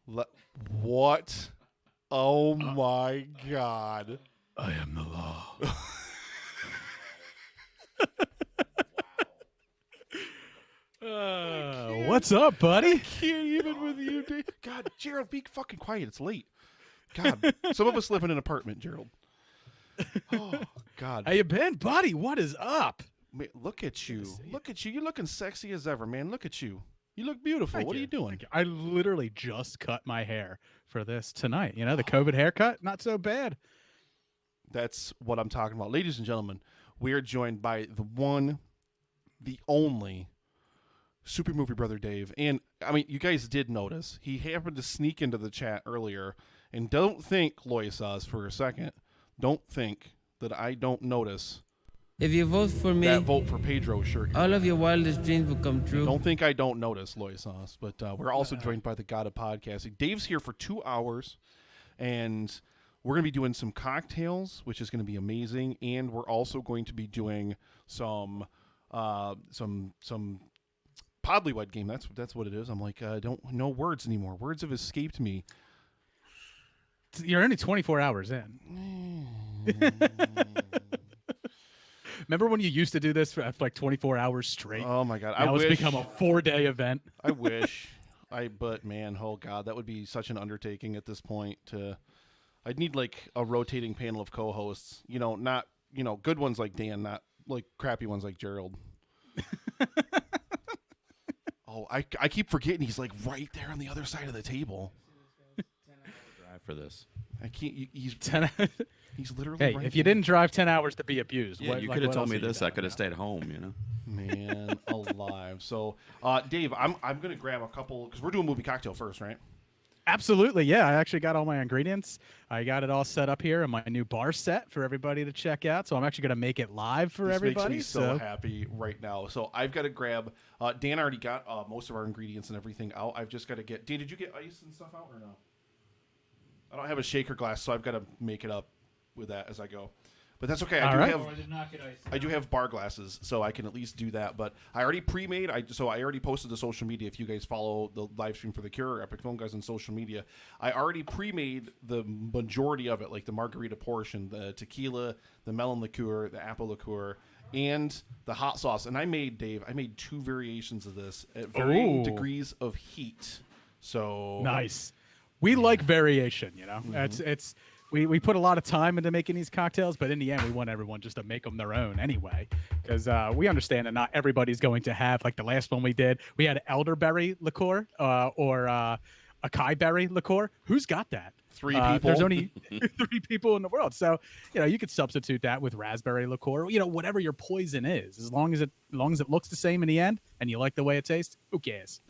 What? Oh my God. I am the law. What's up, buddy? Can't even with you, Dave. God, Gerald, be fucking quiet. It's late. God, some of us live in an apartment, Gerald. Oh, God. How you been, buddy? What is up? Man, look at you. Look at you. You're looking sexy as ever, man. Look at you. You look beautiful. What are you doing? I literally just cut my hair for this tonight. You know, the COVID haircut, not so bad. That's what I'm talking about. Ladies and gentlemen, we are joined by the one, the only Super Movie Brother Dave. And, I mean, you guys did notice. He happened to sneak into the chat earlier. And don't think, Loisas, for a second, don't think that I don't notice If you vote for me, that vote for Pedro shirt. all of your wildest dreams will come true. Don't think I don't notice, Loisas. But we're also joined by the god of podcasting. Dave's here for 2 hours, and we're going to be doing some cocktails, which is going to be amazing. And we're also going to be doing some Podlywed game. That's what it is. I'm like, I don't know words anymore. Words have escaped me. You're only 24 hours in. Remember when you used to do this for like 24 hours straight? Oh my God. Now it's become a 4-day event. I wish. But man, oh God, that would be such an undertaking at this point. I'd need like a rotating panel of co-hosts. Not good ones like Dan, not like crappy ones like Gerald. Oh, I keep forgetting he's like right there on the other side of the table. Drive for this. I can't. He's 10. He's literally. Hey, right if you there. didn't drive 10 hours to be abused, Yeah, you could have told me this. I could have stayed home. Man alive. So, Dave, I'm gonna grab a couple because we're doing movie cocktail first, right? Absolutely, yeah. I actually got all my ingredients. I got it all set up here in my new bar set for everybody to check out. So I'm actually going to make it live for This everybody. makes me so happy right now. So I've got to grab. Dan already got most of our ingredients and everything out. I've just got to get. Dan, did you get ice and stuff out or no? I don't have a shaker glass, so I've got to make it up with that as I go. But that's okay. I do have bar glasses, so I can at least do that. But I already pre-made. I already posted to social media. If you guys follow the live stream for the Cure, Epic Film Guys on social media, I already pre-made the majority of it, like the margarita portion, the tequila, the melon liqueur, the apple liqueur, and the hot sauce. And I made 2 variations of this at varying degrees of heat. So nice. We like variation, It's we put a lot of time into making these cocktails, but in the end, we want everyone just to make them their own anyway, because we understand that not everybody's going to have, like the last one we did. We had elderberry liqueur or acai berry liqueur. Who's got that? 3 people. There's only 3 people in the world, so you could substitute that with raspberry liqueur. Whatever your poison is, as long as it looks the same in the end, and you like the way it tastes. Who cares?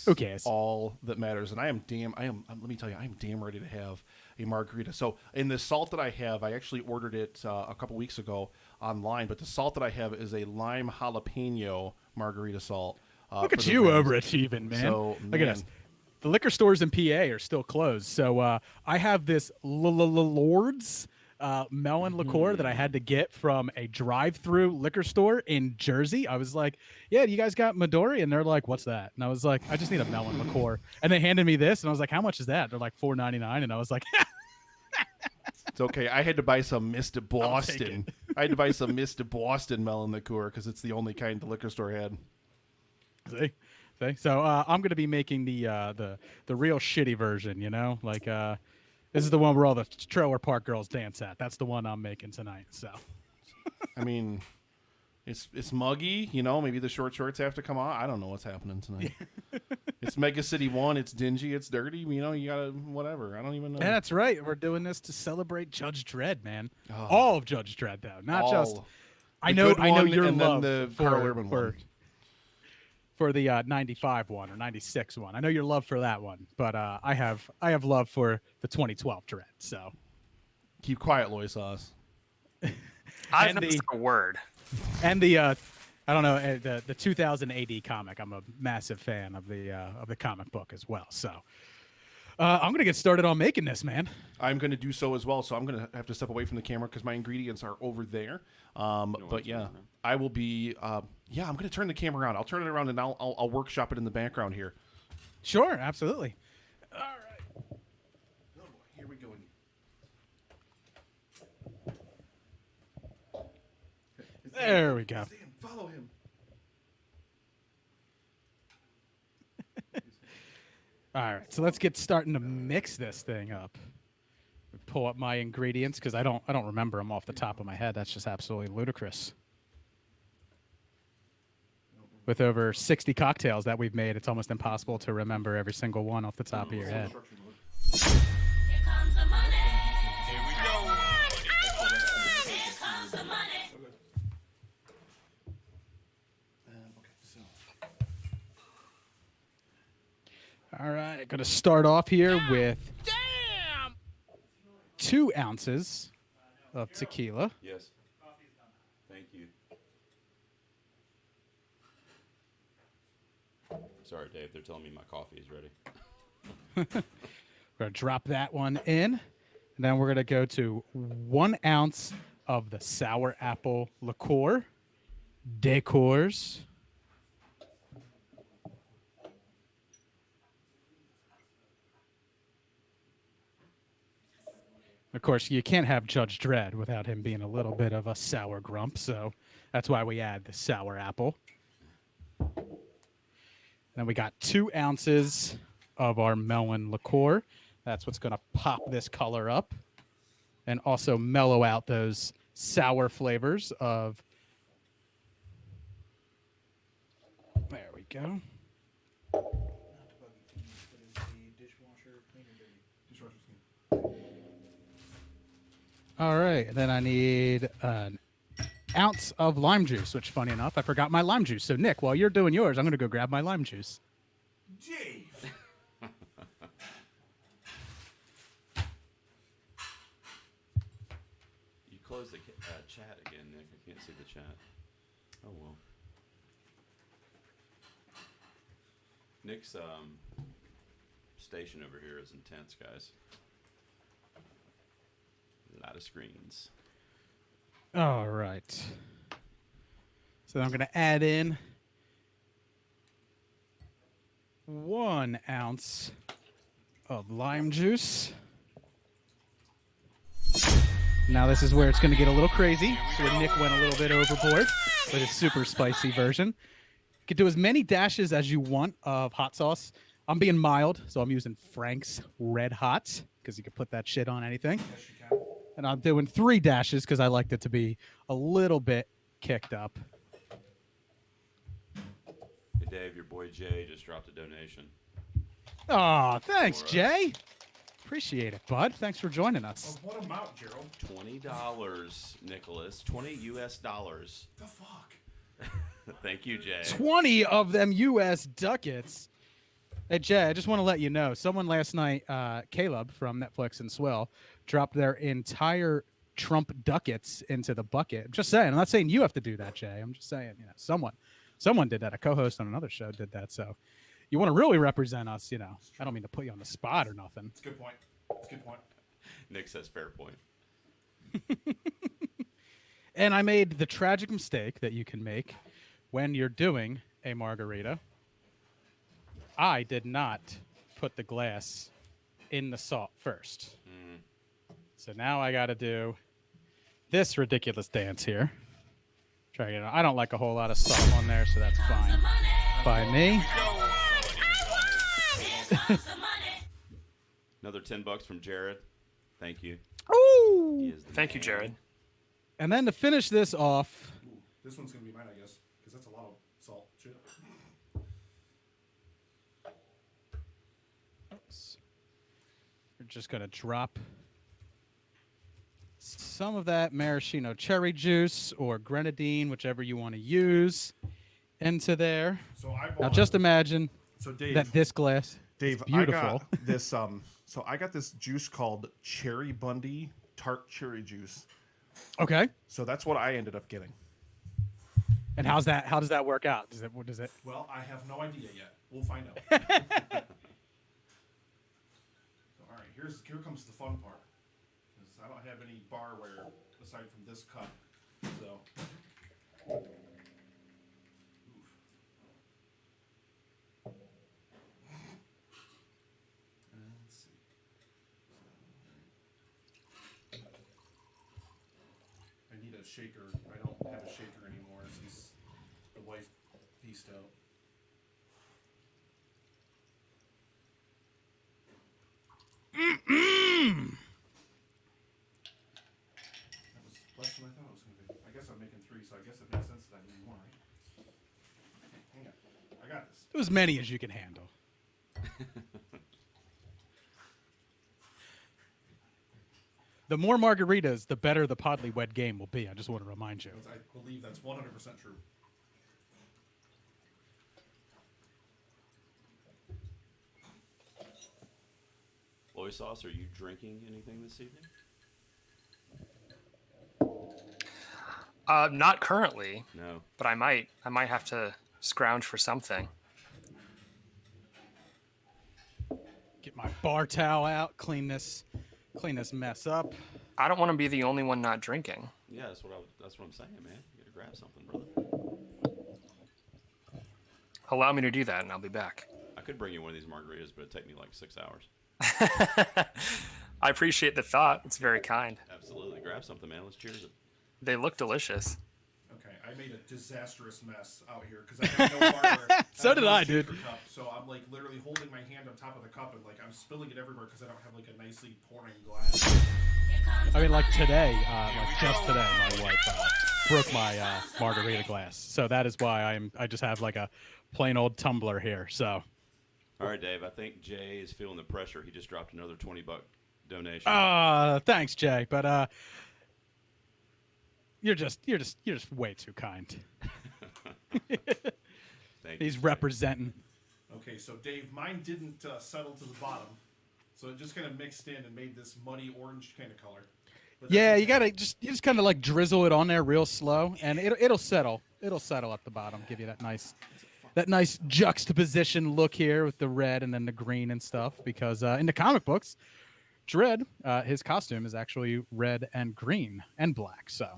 Who cares? All that matters. And let me tell you, I am damn ready to have a margarita. So in the salt that I have, I actually ordered it a couple weeks ago online, but the salt that I have is a lime jalapeno margarita salt. Look at you overachieving, man. So, look at us. The liquor stores in PA are still closed, so I have this Lord's melon liqueur that I had to get from a drive-through liquor store in Jersey. I was like, "Yeah, you guys got Midori?" And they're like, "What's that?" And I was like, "I just need a melon liqueur." And they handed me this, and I was like, "How much is that?" They're like $4.99, and I was like, "It's okay." I had to buy some Mr. Boston. I had to buy some Mr. Boston melon liqueur because it's the only kind the liquor store had. See? So I'm going to be making the real shitty version, like this is the one where all the trailer park girls dance at. That's the one I'm making tonight. So, I mean, it's muggy, Maybe the short shorts have to come on. I don't know what's happening tonight. It's Mega City 1. It's dingy. It's dirty. You gotta whatever. I don't even know. Yeah, that's right. We're doing this to celebrate Judge Dredd, man. Oh. All of Judge Dredd, though, not just. I know your love for the 95 one or 96 one. I know your love for that one, but I have love for the 2012 Dredd. So keep quiet, Loisas. I haven't said a word. And the I don't know the 2000 AD comic. I'm a massive fan of the comic book as well. So I'm gonna get started on making this, man. I'm gonna do so as well. So I'm gonna have to step away from the camera because my ingredients are over there. But yeah, I will be. I'm gonna turn the camera around. I'll turn it around and I'll workshop it in the background here. Sure, absolutely. All right. There we go. Dan, follow him. All right, so let's get starting to mix this thing up. Pull up my ingredients because I don't remember them off the top of my head. That's just absolutely ludicrous. With over 60 cocktails that we've made, it's almost impossible to remember every single one off the top of your head. Here comes the money. Here we go. Here comes the money. Okay, so All right, going to start off here with 2 ounces of tequila. Yes. Thank you. Sorry, Dave. They're telling me my coffee is ready. We're going to drop that one in. And then we're going to go to 1 ounce of the sour apple liqueur, Decors. Of course, you can't have Judge Dredd without him being a little bit of a sour grump, so that's why we add the sour apple. Then we got 2 ounces of our melon liqueur. That's what's going to pop this color up and also mellow out those sour flavors of. There we go. All right, then I need an ounce of lime juice, which, funny enough, I forgot my lime juice. So, Nick, while you're doing yours, I'm going to go grab my lime juice. Dave. You closed the chat again, Nick. I can't see the chat. Oh, well. Nick's station over here is intense, guys. A lot of screens. All right. So I'm going to add in 1 ounce of lime juice. Now this is where it's going to get a little crazy. So where Nick went a little bit overboard with his super spicy version. You can do as many dashes as you want of hot sauce. I'm being mild, so I'm using Frank's Red Hot because you can put that shit on anything. Yes, you can. And I'm doing 3 dashes because I liked it to be a little bit kicked up. Hey, Dave, your boy Jay just dropped a donation. Oh, thanks, For us. Jay. Appreciate it, bud. Thanks for joining us. Of what amount, Gerald? $20, Nicholas. $20 US. The fuck? Thank you, Jay. 20 of them U.S. ducats. Hey, Jay, I just want to let you know, someone last night, Caleb from Netflix and Swell, dropped their entire Trump ducats into the bucket. I'm just saying. I'm not saying you have to do that, Jay. I'm just saying, someone did that. A co-host on another show did that. So you want to really represent us, I don't mean to put you on the spot or nothing. It's a good point. It's a good point. Nick says fair point. And I made the tragic mistake that you can make when you're doing a margarita. I did not put the glass in the salt first. So now I got to do this ridiculous dance here. Try to get I don't like a whole lot of salt on there, so that's fine by me. Another $10 from Jared. Thank you. Ooh! He is the Thank you, man. Jared. And then to finish this off, Ooh, this one's gonna be mine, I guess, because that's a lot of salt. Shit. we're just going to drop some of that maraschino cherry juice or grenadine, whichever you want to use, into there. So I bought. Now just imagine So Dave, that this glass Dave, is beautiful. I got this. So I got this juice called Cherry Bundy Tart Cherry Juice. Okay. So that's what I ended up getting. And how does that work out? Does it? Well, I have no idea yet. We'll find out. So, all right, here comes the fun part. Because I don't have any barware aside from this cup. So. Oof. Let's see. I need a shaker. I don't have a shaker anymore since the wife pieced out. That was less than I thought it was going to be. I guess I'm making 3, so I guess it makes sense that I need more, right? Okay, hang on. I got this. As many as you can handle. The more margaritas, the better the Podly Wed game will be. I just want to remind you. I believe that's 100% true. Loy sauce, are you drinking anything this evening? Not currently, No. but I might. I might have to scrounge for something. Get my bar towel out, clean this mess up. I don't want to be the only one not drinking. Yeah, that's what I'm saying, man. You gotta grab something, brother. Allow me to do that, and I'll be back. I could bring you one of these margaritas, but it'd take me like 6 hours. I appreciate the thought. It's very kind. Absolutely. Grab something, man. Let's cheers it. They look delicious. Okay, I made a disastrous mess out here because I have no margar. So did I, shaker dude. Cup, so I'm like literally holding my hand on top of the cup and like I'm spilling it everywhere because I don't have like a nicely pouring glass. I mean, like today, like just today, my wife broke my margarita glass. So that is why I just have like a plain old tumbler here. So. All right, Dave. I think Jay is feeling the pressure. He just dropped another $20 donation. Thanks, Jay. But you're just way too kind. Thank He's you, Jay. representing. Okay, so Dave, mine didn't settle to the bottom, so it just kind of mixed in and made this muddy orange kind of color. But Yeah, that's you gotta just kind of like drizzle it on there real slow, and it'll settle. It'll settle at the bottom. Give you that nice juxtaposition look here with the red and then the green and stuff. Because in the comic books, Dredd, his costume is actually red and green and black. So.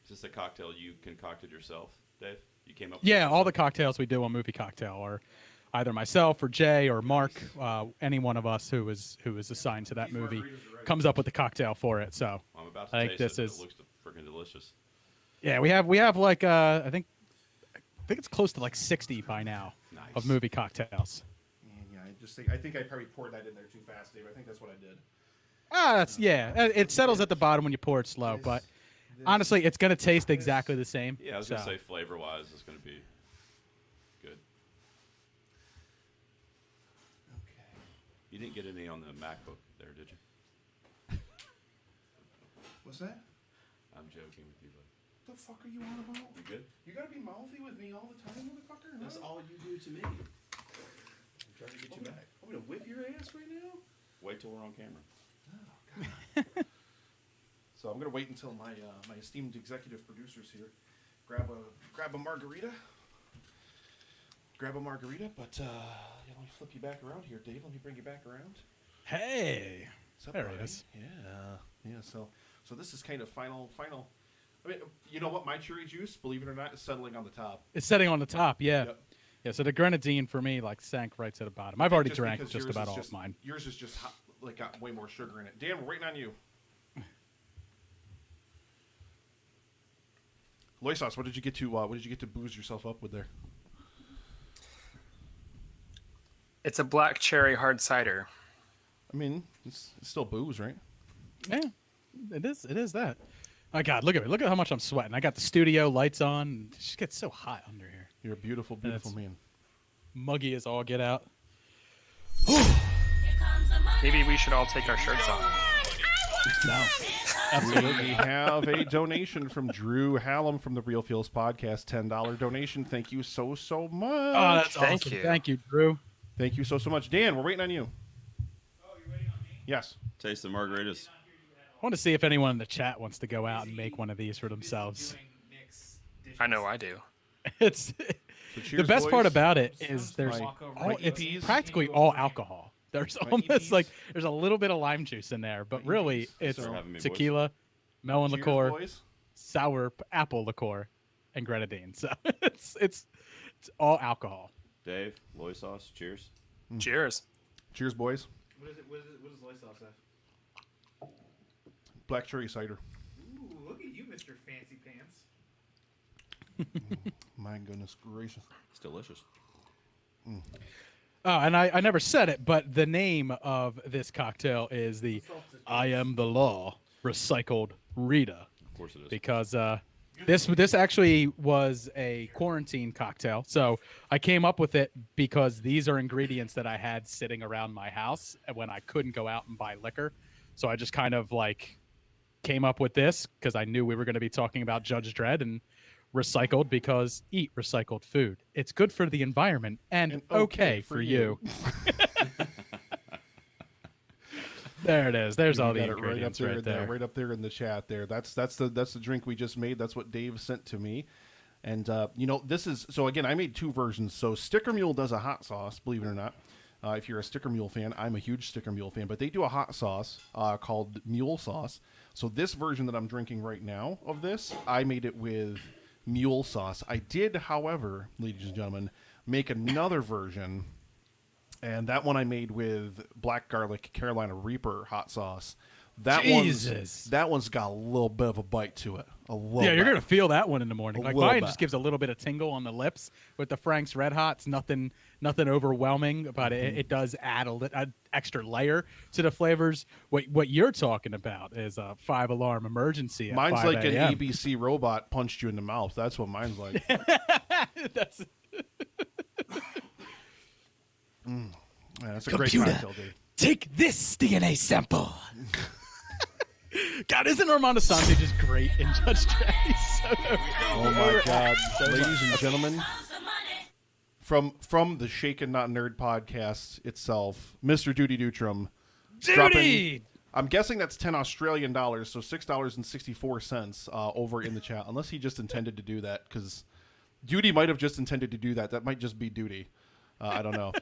Is this a cocktail you concocted yourself, Dave? You came up with Yeah, this all the yourself? cocktails we do on Movie Cocktail are either myself or Jay or Mark, any one of us who is assigned to that movie, comes up with the cocktail for it. So I'm about to I think taste this it, but is it looks freaking delicious. yeah, we have like I think it's close to like 60 by now of Nice. movie cocktails. Yeah, I think I probably poured that in there too fast, Dave. I think that's what I did. That's it settles at the bottom when you pour it slow, but honestly, it's gonna taste exactly the same. Yeah, I was gonna so. say flavor-wise, it's gonna be good. Okay. You didn't get any on the MacBook there, did you? What's that? I'm joking with you, bud. What the fuck are you on about? You good? You gotta be mouthy with me all the time, motherfucker. That's all you do to me. I'm trying to get you back. I'm gonna whip your ass right now. Wait till we're on camera. So I'm gonna wait until my my esteemed executive producer's here. Grab a margarita. But yeah, let me flip you back around here, Dave. Let me bring you back around. Hey, What's up, there he buddy? is. Yeah. So this is kind of final. I mean, you know what? My cherry juice, believe it or not, is settling on the top. It's setting on the top, yeah. Yep. Yeah, so the grenadine for me like sank right to the bottom. I've already drank because just yours about is all of mine. Yours is just hot, like got way more sugar in it. Dan, we're waiting on you. Loy sauce. What did you get to booze yourself up with there? It's a black cherry hard cider. I mean, it's still booze, right? Yeah, it is. It is that. My God, look at me. Look at how much I'm sweating. I got the studio lights on. It just gets so hot under here. You're a beautiful, beautiful man. Muggy as all get out. Maybe we should all take our shirts off. No, We absolutely. have a donation from Drew Hallam from the Real Feels Podcast. $10 donation. Thank you so much. Oh, that's Thank awesome. you. Thank you, Drew. Thank you so much. Dan, we're waiting on you. Oh, you're waiting on me? Yes. Taste the margaritas. I want to see if anyone in the chat wants to go out and make one of these for themselves. I know I do. It's So the cheers, best part boys. about it is there's My- it's EPs. practically all alcohol. There's almost EPs. like there's a little bit of lime juice in there, but My really EPs. it's Thanks for having me, boys. tequila, melon Cheers, liqueur, boys. sour apple liqueur, and grenadine. So it's all alcohol. Dave, Loy sauce, cheers. Cheers. Cheers, boys. What does Loy sauce have? black cherry cider. Ooh, look at you, Mr. Fancy Pants. My goodness gracious. It's delicious. Oh, and I never said it, but the name of this cocktail is the I Am the Law Recycled Rita. Of course it is. Because this actually was a quarantine cocktail. So I came up with it because these are ingredients that I had sitting around my house when I couldn't go out and buy liquor. So I just kind of like came up with this because I knew we were going to be talking about Judge Dredd and recycled because eat recycled food. It's good for the environment and okay for you. There it is. There's all the ingredients right there. Right up there in the chat there. That's the drink we just made. That's what Dave sent to me. And this is so again, I made two versions. So Sticker Mule does a hot sauce, believe it or not. If you're a Sticker Mule fan, I'm a huge Sticker Mule fan, but they do a hot sauce called Mule Sauce. So this version that I'm drinking right now of this, I made it with mule sauce. I did, however, ladies and gentlemen, make another version, and that one I made with black garlic Carolina Reaper hot sauce. That one's got a little bit of a bite to it. Yeah, you're gonna feel that one in the morning. Like mine bit. just gives a little bit of tingle on the lips with the Frank's Red Hots. Nothing overwhelming, but it does add an extra layer to the flavors. What you're talking about is a 5-alarm emergency. At Mine's 5 like a.m. an ABC robot punched you in the mouth. That's what mine's like. That's Yeah, that's a great Computer. cocktail, dude. Take this DNA sample. God, isn't Armando Sante just great in Judge Dredd? He's so Oh my God, ladies and gentlemen, from the Shaken Not Nerd podcast itself, Mr. Duty Dutrum, dropping. I'm guessing that's 10 Australian dollars, so $6.64 over in the chat. Unless he just intended to do that, because Duty might have just intended to do that. That might just be Duty. I don't know.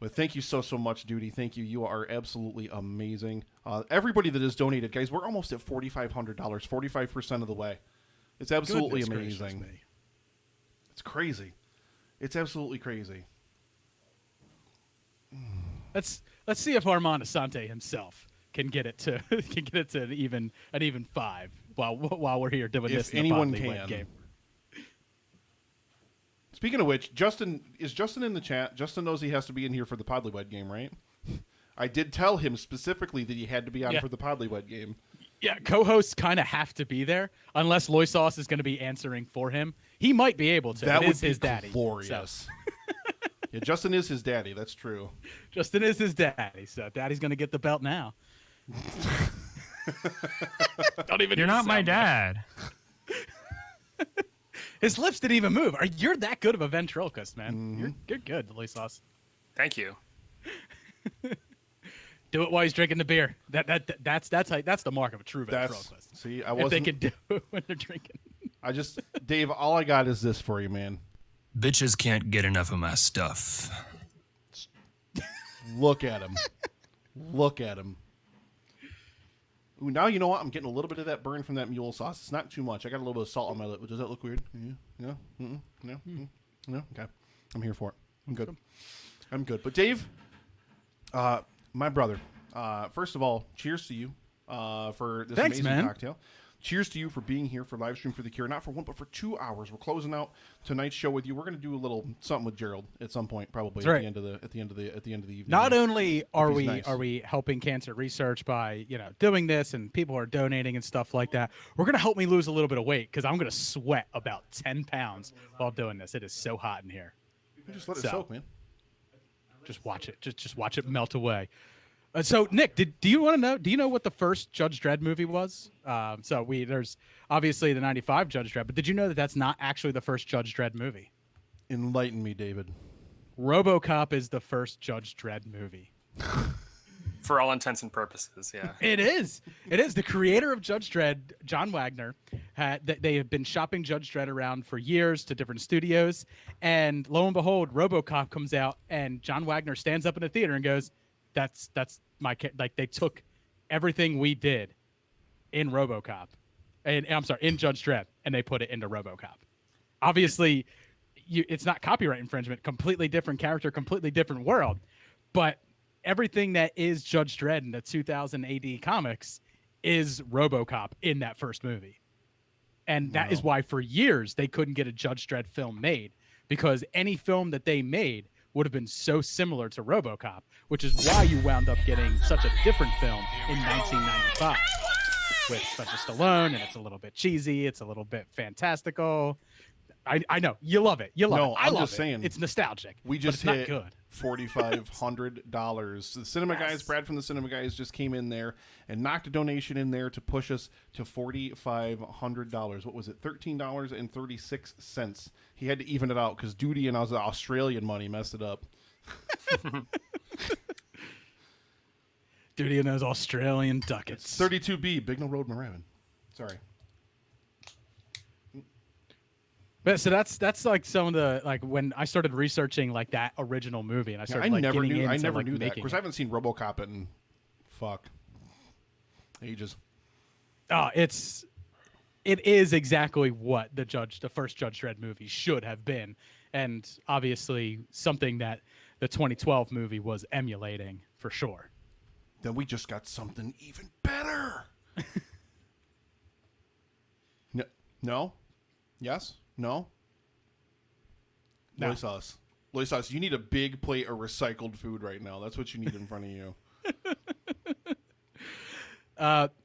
But thank you so much, Duty. Thank you. You are absolutely amazing. Everybody that has donated, guys, we're almost at $4,500, 45% of the way. It's absolutely amazing. It's crazy. It's absolutely crazy. Let's see if Armando Sante himself can get it to an even 5 while we're here doing this. If anyone in the can. game. Speaking of which, is Justin in the chat? Justin knows he has to be in here for the Podlywed game, right? I did tell him specifically that he had to be on for the Podlywed game. Yeah, co-hosts kind of have to be there unless Loy Sauce is going to be answering for him. He might be able to. That it would is be his daddy. Glorious. Yeah, Justin is his daddy. That's true. Justin is his daddy, so daddy's going to get the belt now. Don't even. You're not my dad. His lips didn't even move. You're that good of a ventriloquist, man. You're good, Loy Sauce. Thank you. Do it while he's drinking the beer. That's the mark of a true ventriloquist. See, if they can do it when they're drinking. Dave, all I got is this for you, man. Bitches can't get enough of my stuff. Look at him. Look at him. Ooh, now you know what? I'm getting a little bit of that burn from that mule sauce. It's not too much. I got a little bit of salt on my lip. Does that look weird? Yeah? No? No? Okay. I'm here for it. I'm good. But Dave, my brother, first of all, cheers to you for this amazing cocktail. Cheers to you for being here for Livestream for the Cure. Not for 1, but for 2 hours. We're closing out tonight's show with you. We're going to do a little something with Gerald at some point, probably at the end of the evening. Not only are we helping cancer research by doing this, and people are donating and stuff like that. We're going to help me lose a little bit of weight because I'm going to sweat about 10 pounds while doing this. It is so hot in here. Just let it soak, man. Just watch it. Just watch it melt away. So Nick, do you want to know? Do you know what the first Judge Dredd movie was? There's obviously the '95 Judge Dredd, but did you know that that's not actually the first Judge Dredd movie? Enlighten me, David. RoboCop is the first Judge Dredd movie. For all intents and purposes, yeah. It is. It is. The creator of Judge Dredd, John Wagner, they have been shopping Judge Dredd around for years to different studios, and lo and behold, RoboCop comes out, and John Wagner stands up in the theater and goes, "That's my like." They took everything we did in RoboCop, and I'm sorry, in Judge Dredd, and they put it into RoboCop. Obviously, it's not copyright infringement. Completely different character, completely different world, but everything that is Judge Dredd in the 2000 AD comics is RoboCop in that first movie. And that is why for years they couldn't get a Judge Dredd film made, because any film that they made would have been so similar to RoboCop, which is why you wound up getting such a different film in 1995 with Sylvester Stallone, and it's a little bit cheesy, it's a little bit fantastical. I know you love it. You love it. I I'm love just it. saying, It's nostalgic. We just but hit it's not good. $4,500. The Cinema Guys, Brad from the Cinema Guys, just came in there and knocked a donation in there to push us to $4,500. What was it? $13.36. He had to even it out because Duty and Australian money messed it up. Duty and those Australian ducats. 32B, Bignell Road, Moorabbin. Sorry. But so that's like some of the, like when I started researching like that original movie, and I started I never getting knew. I into, never like, knew that. Of making course, it. I haven't seen RoboCop in ages. Oh, it is exactly what the first Judge Dredd movie should have been, and obviously something that the 2012 movie was emulating for sure. Then we just got something even better. No? Yes? No? No. Loy sauce, you need a big plate of recycled food right now. That's what you need in front of you.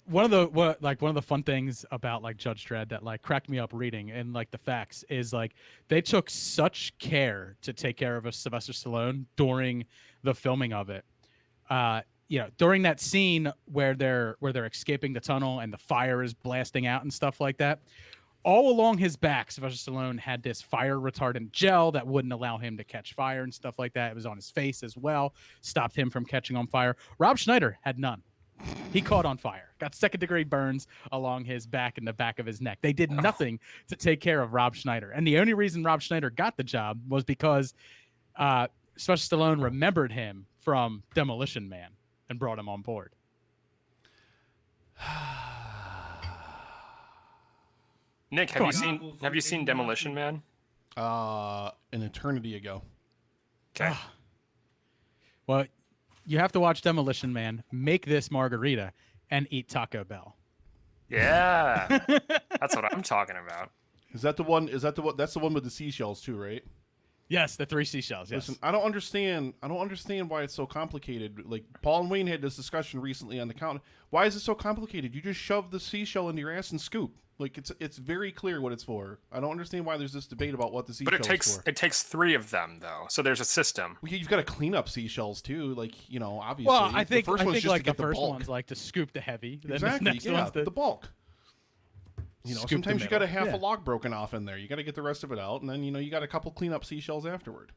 One of the fun things about like Judge Dredd that like cracked me up reading and like the facts is like they took such care to take care of Sylvester Stallone during the filming of it. During that scene where they're escaping the tunnel and the fire is blasting out and stuff like that, all along his back, Sylvester Stallone had this fire retardant gel that wouldn't allow him to catch fire and stuff like that. It was on his face as well, stopped him from catching on fire. Rob Schneider had none. He caught on fire, got second-degree burns along his back and the back of his neck. They did nothing to take care of Rob Schneider. And the only reason Rob Schneider got the job was because Sylvester Stallone remembered him from Demolition Man and brought him on board. Nick, have you seen Demolition Man? An eternity ago. Okay. Well, you have to watch Demolition Man, make this margarita, and eat Taco Bell. Yeah. That's what I'm talking about. Is that the one? That's the one with the seashells too, right? Yes, the 3 seashells. Yes. Listen, I don't understand why it's so complicated. Like Paul and Wayne had this discussion recently on the count. Why is it so complicated? You just shove the seashell into your ass and scoop. Like it's very clear what it's for. I don't understand why there's this debate about what the seashell is for. It takes 3 of them though, so there's a system. Well, you've got to clean up seashells too. Like obviously. Well, I think the first one's just like to get the first bulk. one's like to scoop the heavy. Then Exactly. the next Yeah, one's the bulk. scoop the Sometimes you got a middle. half a log broken off in there. You got to get the rest of it out, and then you got a couple clean up seashells afterward.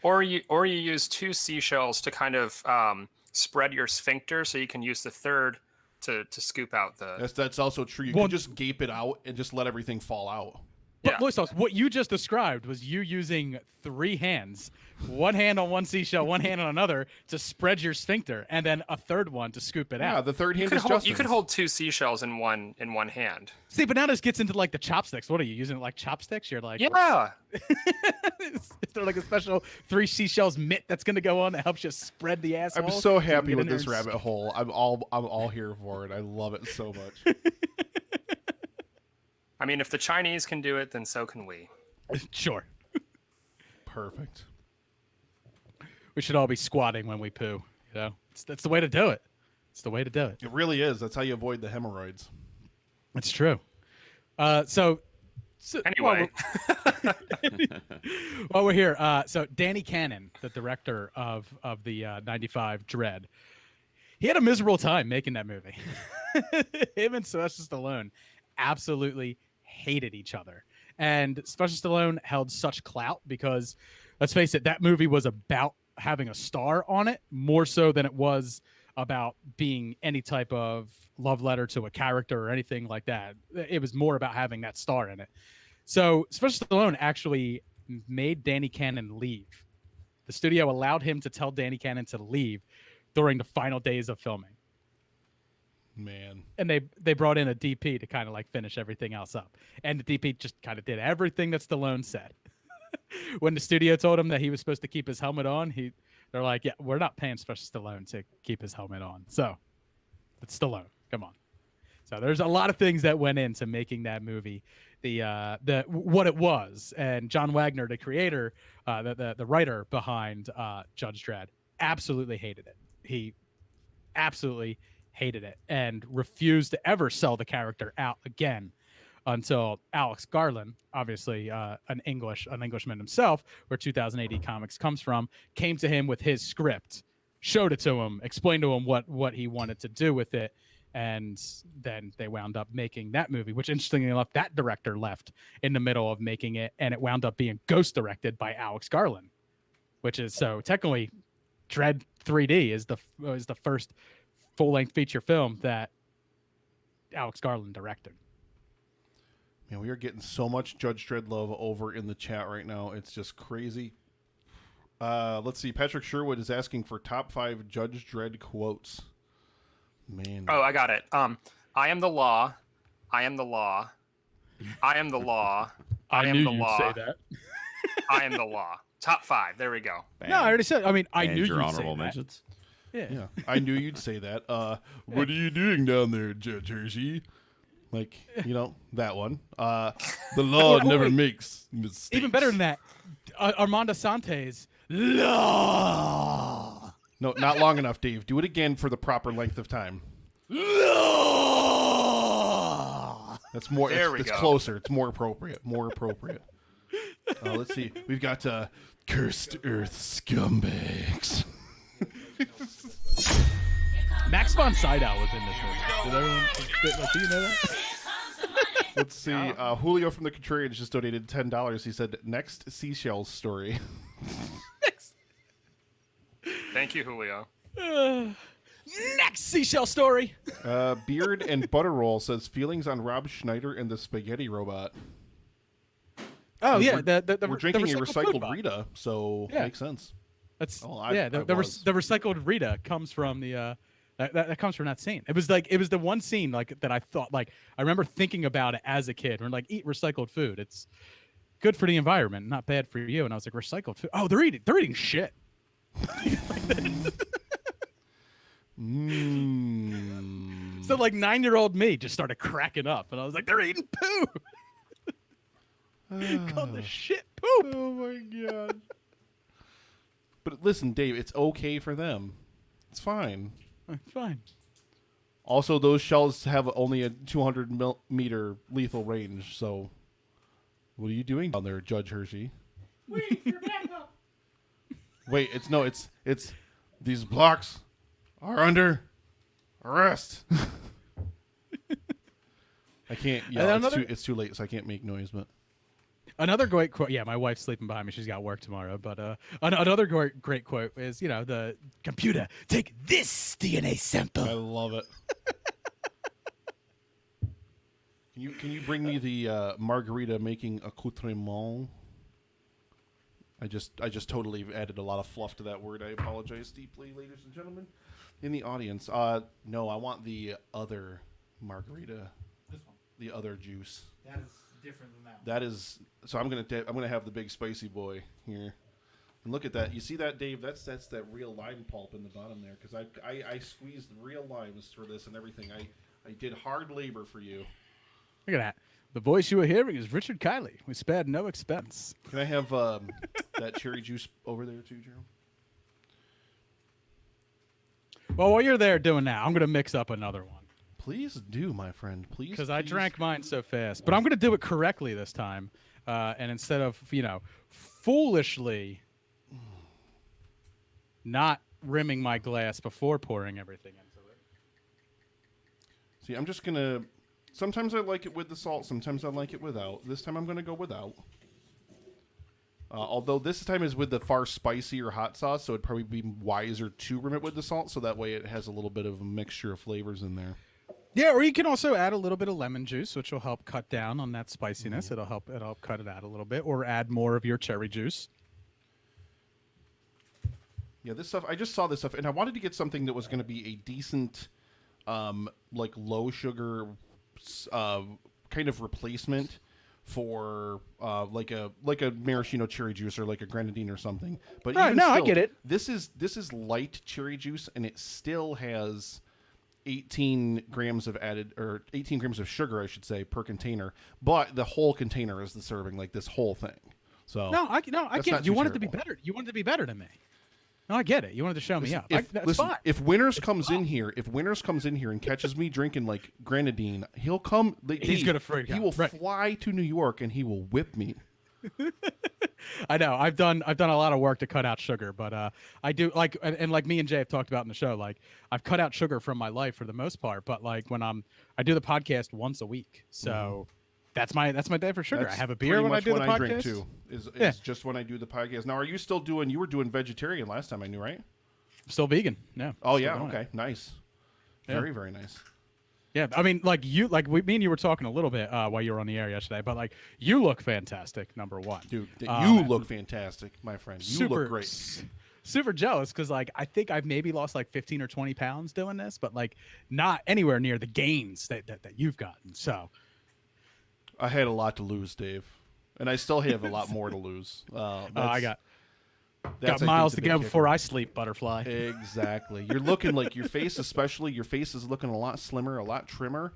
Or you use 2 seashells to kind of spread your sphincter, so you can use the third to scoop out the. That's also true. You can just gape it out and just let everything fall out. But Yeah. Lois, what you just described was you using 3 hands, one hand on one seashell, one hand on another, to spread your sphincter, and then a third one to scoop it Yeah, out. the third You hand could is hold, you Justin's. could hold 2 seashells in one hand. See, but now this gets into like the chopsticks. What are you using? Like chopsticks? You're like, Yeah. is there like a special 3 seashells mitt that's gonna go on that helps you spread the asshole? I'm so you happy get with in there this and rabbit hole. I'm all here for it. I love it so much. I mean, if the Chinese can do it, then so can we. Sure. Perfect. We should all be squatting when we poo. That's the way to do it. It's the way to do it. It really is. That's how you avoid the hemorrhoids. It's true. So Anyway. while we're here, so Danny Cannon, the director of the 95 Dredd, he had a miserable time making that movie. Him and Sylvester Stallone absolutely hated each other. And Sylvester Stallone held such clout because, let's face it, that movie was about having a star on it more so than it was about being any type of love letter to a character or anything like that. It was more about having that star in it. So Sylvester Stallone actually made Danny Cannon leave. The studio allowed him to tell Danny Cannon to leave during the final days of filming. Man. And they brought in a DP to kind of like finish everything else up. And the DP just kind of did everything that Stallone said. When the studio told him that he was supposed to keep his helmet on, they're like, yeah, we're not paying Sylvester Stallone to keep his helmet on. So it's Stallone. Come on. So there's a lot of things that went into making that movie the what it was. And John Wagner, the creator, the writer behind Judge Dredd, absolutely hated it. He absolutely hated it and refused to ever sell the character out again until Alex Garland, obviously an Englishman himself, where 2000 AD Comics comes from, came to him with his script, showed it to him, explained to him what he wanted to do with it, and then they wound up making that movie, which interestingly enough, that director left in the middle of making it, and it wound up being ghost directed by Alex Garland, which is so technically Dredd 3D is the first full-length feature film that Alex Garland directed. Man, we are getting so much Judge Dredd love over in the chat right now. It's just crazy. Let's see. Patrick Sherwood is asking for top 5 Judge Dredd quotes. Man. Oh, I got it. I am the law. I am the law. I am the law. I am the law. Say that. I am the law. Top 5. There we go. No, I already said. I mean, I And knew your you'd honorable say that. mentions. Yeah. I knew you'd say that. What are you doing down there, Judge Hershey? Like, that one. The law never makes mistakes. Even better than that, Armando Santes. Law. No, not long enough, Dave. Do it again for the proper length of time. Law. That's more. There we it's go. closer. It's more appropriate. Let's see. We've got cursed Earth scumbags. Max von Sydow was in this movie. Did everyone? Do you know that? Let's see. Julio from the Contrarians just donated $10. He said, "Next seashells story." Thank you, Julio. Next seashell story. Beard and Butterroll says feelings on Rob Schneider and the Spaghetti Robot. Oh yeah, We're drinking a food recycled bot. Rita, so Yeah. makes sense. That's Oh, the recycled Rita comes from the that comes from that scene. It was the one scene like that I thought like I remember thinking about it as a kid. We're like, eat recycled food. It's good for the environment, not bad for you. And I was like, recycled food. Oh, they're eating shit. So like 9-year-old me just started cracking up, and I was like, they're eating poo. Called the shit poop. Oh my god. But listen, Dave, it's okay for them. It's fine. It's fine. Also, those shells have only a 200-meter lethal range, so what are you doing down there, Judge Hershey? Wait for backup. Wait, it's these blocks are under arrest. I can't yell. It's too late, so I can't make noise, but Another great quote. Yeah, my wife's sleeping behind me. She's got work tomorrow. But another great quote is, the computer, take this DNA sample. I love it. Can you bring me the margarita making accoutrement? I just totally added a lot of fluff to that word. I apologize deeply, ladies and gentlemen, in the audience. No, I want the other margarita, This one. the other juice. That is different than that one. That is so. I'm gonna have the big spicy boy here, and look at that. You see that, Dave? That's that real lime pulp in the bottom there, because I squeezed real limes for this and everything. I did hard labor for you. Look at that. The voice you are hearing is Richard Kiley. We spared no expense. Can I have that cherry juice over there too, Jerome? Well, while you're there doing that, I'm going to mix up another one. Please do, my friend. Please. Because I please. drank mine so fast. But I'm going to do it correctly this time. And instead of, foolishly not rimming my glass before pouring everything into it. See, I'm just gonna. Sometimes I like it with the salt. Sometimes I like it without. This time I'm gonna go without. Although this time is with the far spicier hot sauce, so it'd probably be wiser to rim it with the salt, so that way it has a little bit of a mixture of flavors in there. Yeah, or you can also add a little bit of lemon juice, which will help cut down on that spiciness. It'll help cut it out a little bit, or add more of your cherry juice. Yeah, this stuff. I just saw this stuff, and I wanted to get something that was going to be a decent, like low sugar, kind of replacement for like a maraschino cherry juice or like a grenadine or something. But Right, even no, I still, get it. This is light cherry juice, and it still has 18 grams of 18 grams of sugar, I should say, per container. But the whole container is the serving, like this whole thing. So No, I that's get not it. You too wanted to be terrible. better. You wanted to be better than me. No, I get it. You wanted to show me up. That's Listen, fine. if Winners comes in here, and catches me drinking like grenadine, he'll come. He's gonna freak He out. will Right. fly to New York and he will whip me. I know. I've done a lot of work to cut out sugar, but I do like and like me and Jay have talked about in the show. Like I've cut out sugar from my life for the most part, but like when I do the podcast once a week, so that's my day for sugar. That's I have a beer pretty when I much do the when podcast. I drink too. Is Yeah. just when I do the podcast. Now, are you still doing? You were doing vegetarian last time I knew, right? Still vegan. Yeah. Oh still yeah. doing it. Okay. Nice. Yeah. Very very nice. Yeah, I mean, like me and you were talking a little bit while you were on the air yesterday, but like you look fantastic. Number one, Dude, you look fantastic, my friend. You look great. Super jealous because like I think I've maybe lost like 15 or 20 pounds doing this, but like not anywhere near the gains that you've gotten. So I had a lot to lose, Dave, and I still have a lot more to lose. I got that's, I miles think, to the go big before kicker. I sleep, butterfly. Exactly. You're looking like your face, especially your face is looking a lot slimmer, a lot trimmer.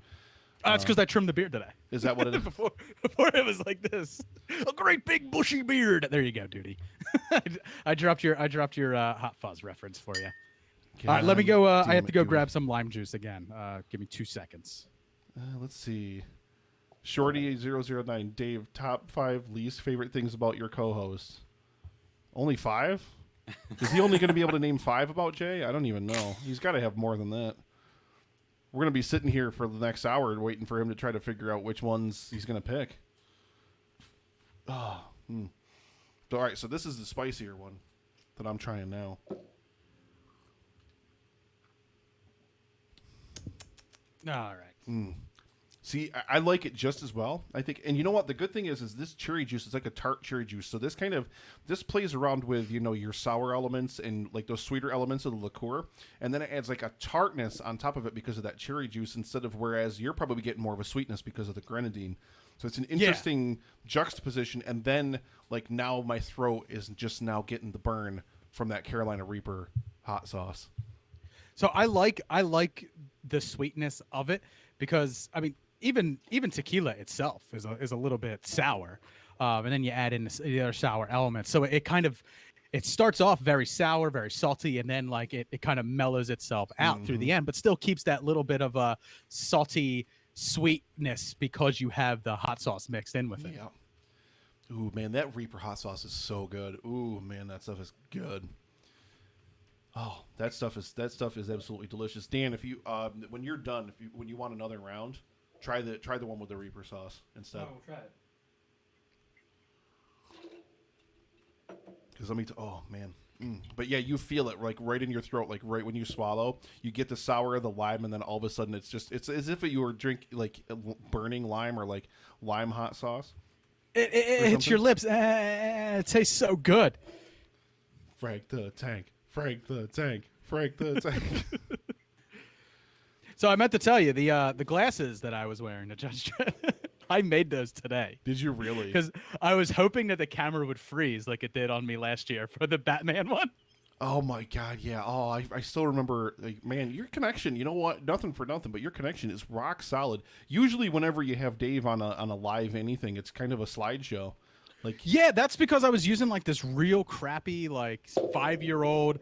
It's because I trimmed the beard today. Is that what it is? before it was like this, a great big bushy beard. There you go, duty. I dropped your Hot Fuzz reference for you. All right, let me go. I have to go grab some lime juice again. Give me 2 seconds. Let's see. Shorty009, Dave, top 5 least favorite things about your co-host. Only 5? Is he only going to be able to name 5 about Jay? I don't even know. He's got to have more than that. We're going to be sitting here for the next hour waiting for him to try to figure out which ones he's going to pick. So, all right, so this is the spicier one that I'm trying now. All right. See, I like it just as well, I think. And you know what? The good thing is this cherry juice is like a tart cherry juice. So this plays around with, your sour elements and like those sweeter elements of the liqueur. And then it adds like a tartness on top of it because of that cherry juice whereas you're probably getting more of a sweetness because of the grenadine. So it's an interesting juxtaposition. And then like now my throat is just now getting the burn from that Carolina Reaper hot sauce. So I like the sweetness of it because I mean even tequila itself is a little bit sour, and then you add in the other sour elements. So it starts off very sour, very salty, and then like it kind of mellows itself out through the end, but still keeps that little bit of a salty sweetness because you have the hot sauce mixed in with it. Yeah. Ooh man, that Reaper hot sauce is so good. Ooh man, that stuff is good. Oh, that stuff is absolutely delicious. Dan, if you when you're done, when you want another round, try the one with the Reaper sauce instead. Oh, we'll try it. Because oh man, but yeah, you feel it like right in your throat, like right when you swallow, you get the sour of the lime, and then all of a sudden it's as if you were drinking like burning lime or like lime hot sauce. It hits your lips. It tastes so good. Frank the Tank. Frank the Tank. Frank the Tank. So I meant to tell you the glasses that I was wearing to Judge Dredd. I made those today. Did you really? Because I was hoping that the camera would freeze like it did on me last year for the Batman one. Oh my God, yeah. Oh, I still remember. Like, man, your connection. You know what? Nothing for nothing, but your connection is rock solid. Usually, whenever you have Dave on a live anything, it's kind of a slideshow. Like, Yeah, that's because I was using like this real crappy like 5-year-old,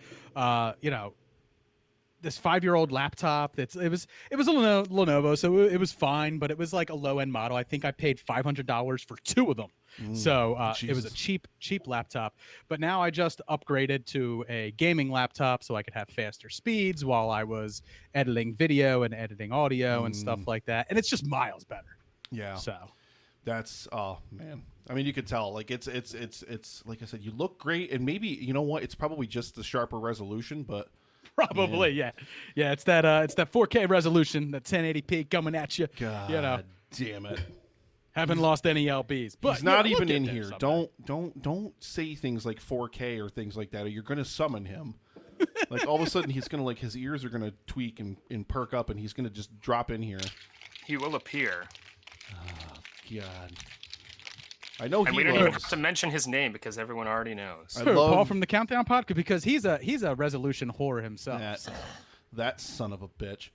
this 5-year-old laptop. It was a Lenovo, so it was fine, but it was like a low end model. I think I paid $500 for 2 of them. So it was a cheap laptop. But now I just upgraded to a gaming laptop so I could have faster speeds while I was editing video and editing audio and stuff like that. And it's just miles better. yeah. So That's oh man. I mean, you could tell. Like it's like I said, you look great, and maybe you know what? It's probably just the sharper resolution, but probably yeah. It's that 4K resolution, that 1080p coming at you. God damn it. Haven't lost any LBs, but He's not we'll even get in there here. someday. Don't say things like 4K or things like that, or you're gonna summon him. Like all of a sudden he's gonna like his ears are gonna tweak and perk up, and he's gonna just drop in here. He will appear. God. I know And he we don't even loves. have to mention his name because everyone already knows. I Who, love Paul from the Countdown Podcast, because he's a resolution whore himself. that, so. that son of a bitch.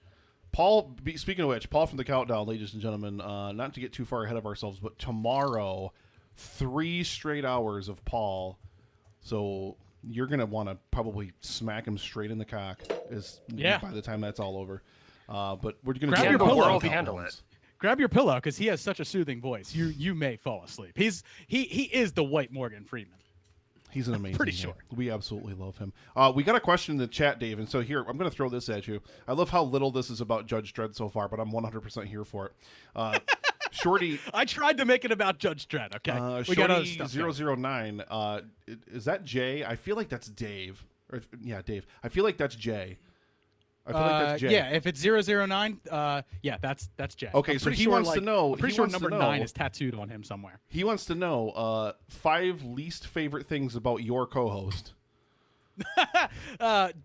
Paul, speaking of which, Paul from the Countdown, ladies and gentlemen, not to get too far ahead of ourselves, but tomorrow, 3 straight hours of Paul. So you're going to want to probably smack him straight in the cock by the time that's all over. But we're going to Grab do your about pillow. World 5 handle pounds. it. Grab your pillow because he has such a soothing voice. You may fall asleep. He is the white Morgan Freeman. He's an amazing Pretty man. sure. We absolutely love him. We got a question in the chat, Dave, and so here, I'm going to throw this at you. I love how little this is about Judge Dredd so far, but I'm 100% here for it. Shorty... I tried to make it about Judge Dredd, okay? We got other stuff going. Shorty009, is that Jay? I feel like that's Dave. Yeah, Dave. I feel like that's Jay. I feel like that's Jay. Yeah, if it's 009, that's Jay. Okay, so he wants to know... I'm pretty sure number 9 is tattooed on him somewhere. He wants to know 5 least favorite things about your co-host.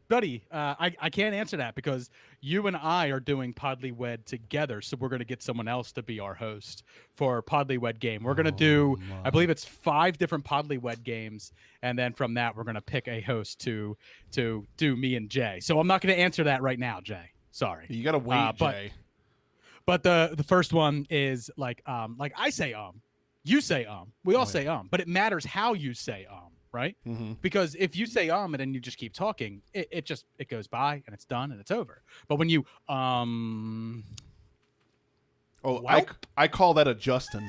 Buddy, I can't answer that because you and I are doing Podly Wed together, so we're going to get someone else to be our host for Podly Wed game. We're going to do, I believe it's 5 different Podly Wed games, and then from that we're going to pick a host to do me and Jay. So I'm not going to answer that right now, Jay. Sorry. You got to wait, Jay. But the first one is like I say you say we all say but it matters how you say right? Mm-hmm. Because if you say and then you just keep talking, it goes by and it's done and it's over. But when you I call that a Justin.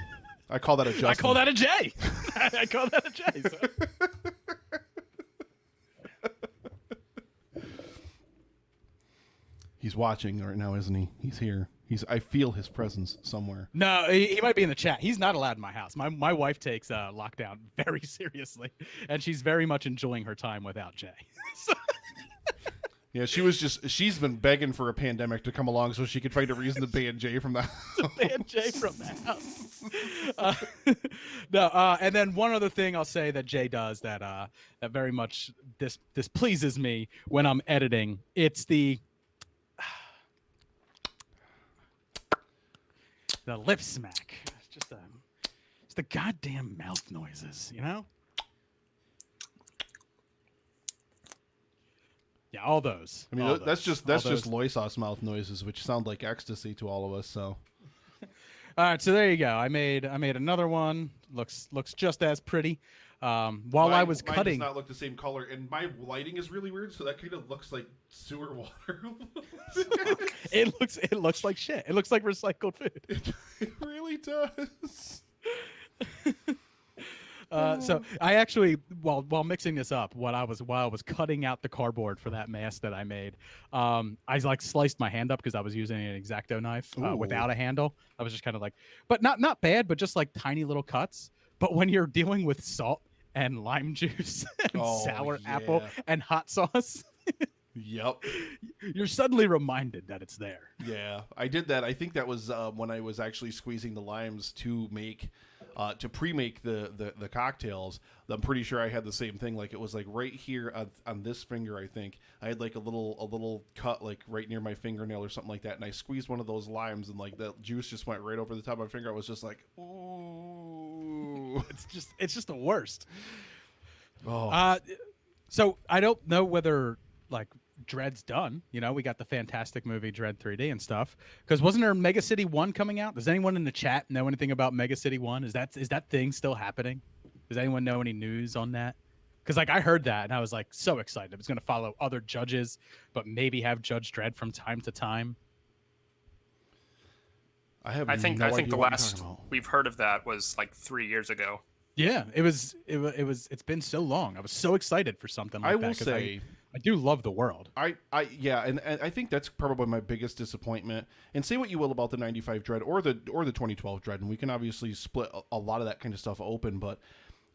I call that a Justin. I call that a Jay. I call that a Jay. So. He's watching right now, isn't he? He's here. I feel his presence somewhere. No, he might be in the chat. He's not allowed in my house. My wife takes lockdown very seriously, and she's very much enjoying her time without Jay. Yeah, she's been begging for a pandemic to come along so she could find a reason to ban Jay from the house. To ban Jay from the house. And then one other thing I'll say that Jay does that very much this pleases me when I'm editing. It's the lip smack. It's the goddamn mouth noises, you know? Yeah, all those. I mean, all that's those. just Loisos mouth noises, which sound like ecstasy to all of us. So, all right, so there you go. I made another one. Looks just as pretty. While I was mine cutting, does not look the same color, and my lighting is really weird, so that kind of looks like sewer water. it looks like shit. It looks like recycled food. It really does. So I actually, while mixing this up, while I was cutting out the cardboard for that mask that I made, I sliced my hand up because I was using an X-Acto knife without a handle. I was just kind of but not bad, but just like tiny little cuts. But when you're dealing with salt and lime juice and sour apple and hot sauce, yep, you're suddenly reminded that it's there. Yeah, I did that. I think that was when I was actually squeezing the limes to make. To pre-make the cocktails. I'm pretty sure I had the same thing. Like it was like right here on this finger. I think I had like a little cut like right near my fingernail or something like that. And I squeezed one of those limes, and like that juice just went right over the top of my finger. I was just like, ooh, it's just the worst. Oh. So I don't know whether like Dredd's done. You know, we got the fantastic movie Dredd 3D and stuff. Because wasn't there Mega City 1 coming out? Does anyone in the chat know anything about Mega City 1? Is that thing still happening? Does anyone know any news on that? Because like I heard that and I was like so excited. It's going to follow other judges, but maybe have Judge Dredd from time to time. I think the last we've heard of that was like 3 years ago. Yeah, it's been so long. I was so excited for something like that. I will say I do love the world. And I think that's probably my biggest disappointment. And say what you will about the 95 Dredd or the 2012 Dredd, and we can obviously split a lot of that kind of stuff open, but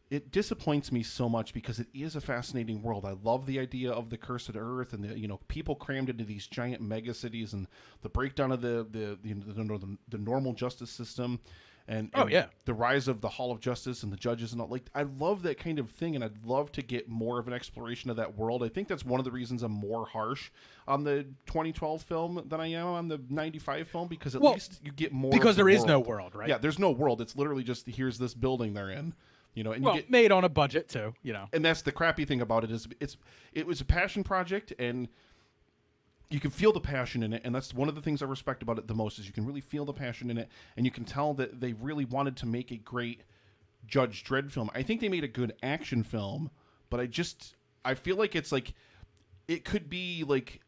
it disappoints me so much because it is a fascinating world. I love the idea of the cursed earth and the people crammed into these giant mega cities and the breakdown of the normal justice system. And the rise of the Hall of Justice and the judges and all. Like, I love that kind of thing, and I'd love to get more of an exploration of that world. I think that's one of the reasons I'm more harsh on the 2012 film than I am on the 95 film, because at least you get more. Because of the there is world. no world, right? Yeah, there's no world. It's literally just here's this building they're in. And you get made on a budget too. And that's the crappy thing about it is it was a passion project, and you can feel the passion in it, and that's one of the things I respect about it the most is you can really feel the passion in it, and you can tell that they really wanted to make a great Judge Dredd film. I think they made a good action film, but I feel like it's like it could be like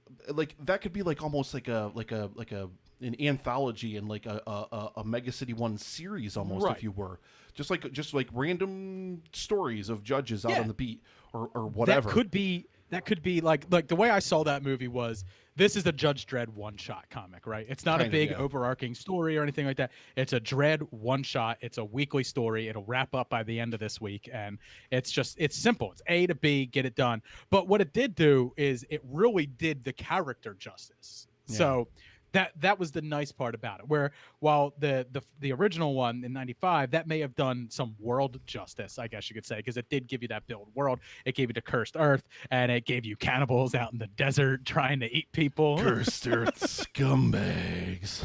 that could be like almost like an anthology and like a Mega City One series almost, Right. if you were just like random stories of judges out on the beat or whatever. That could be like the way I saw that movie was this is a Judge Dredd one-shot comic, right? It's not Kind a of, big yeah. overarching story or anything like that. It's a Dredd one-shot. It's a weekly story. It'll wrap up by the end of this week, and it's simple. It's A to B, get it done. But what it did do is it really did the character justice. Yeah. So that was the nice part about it. Where while the original one in '95 that may have done some world justice, I guess you could say, because it did give you that build world. It gave you the cursed earth, and it gave you cannibals out in the desert trying to eat people. Cursed Earth scumbags.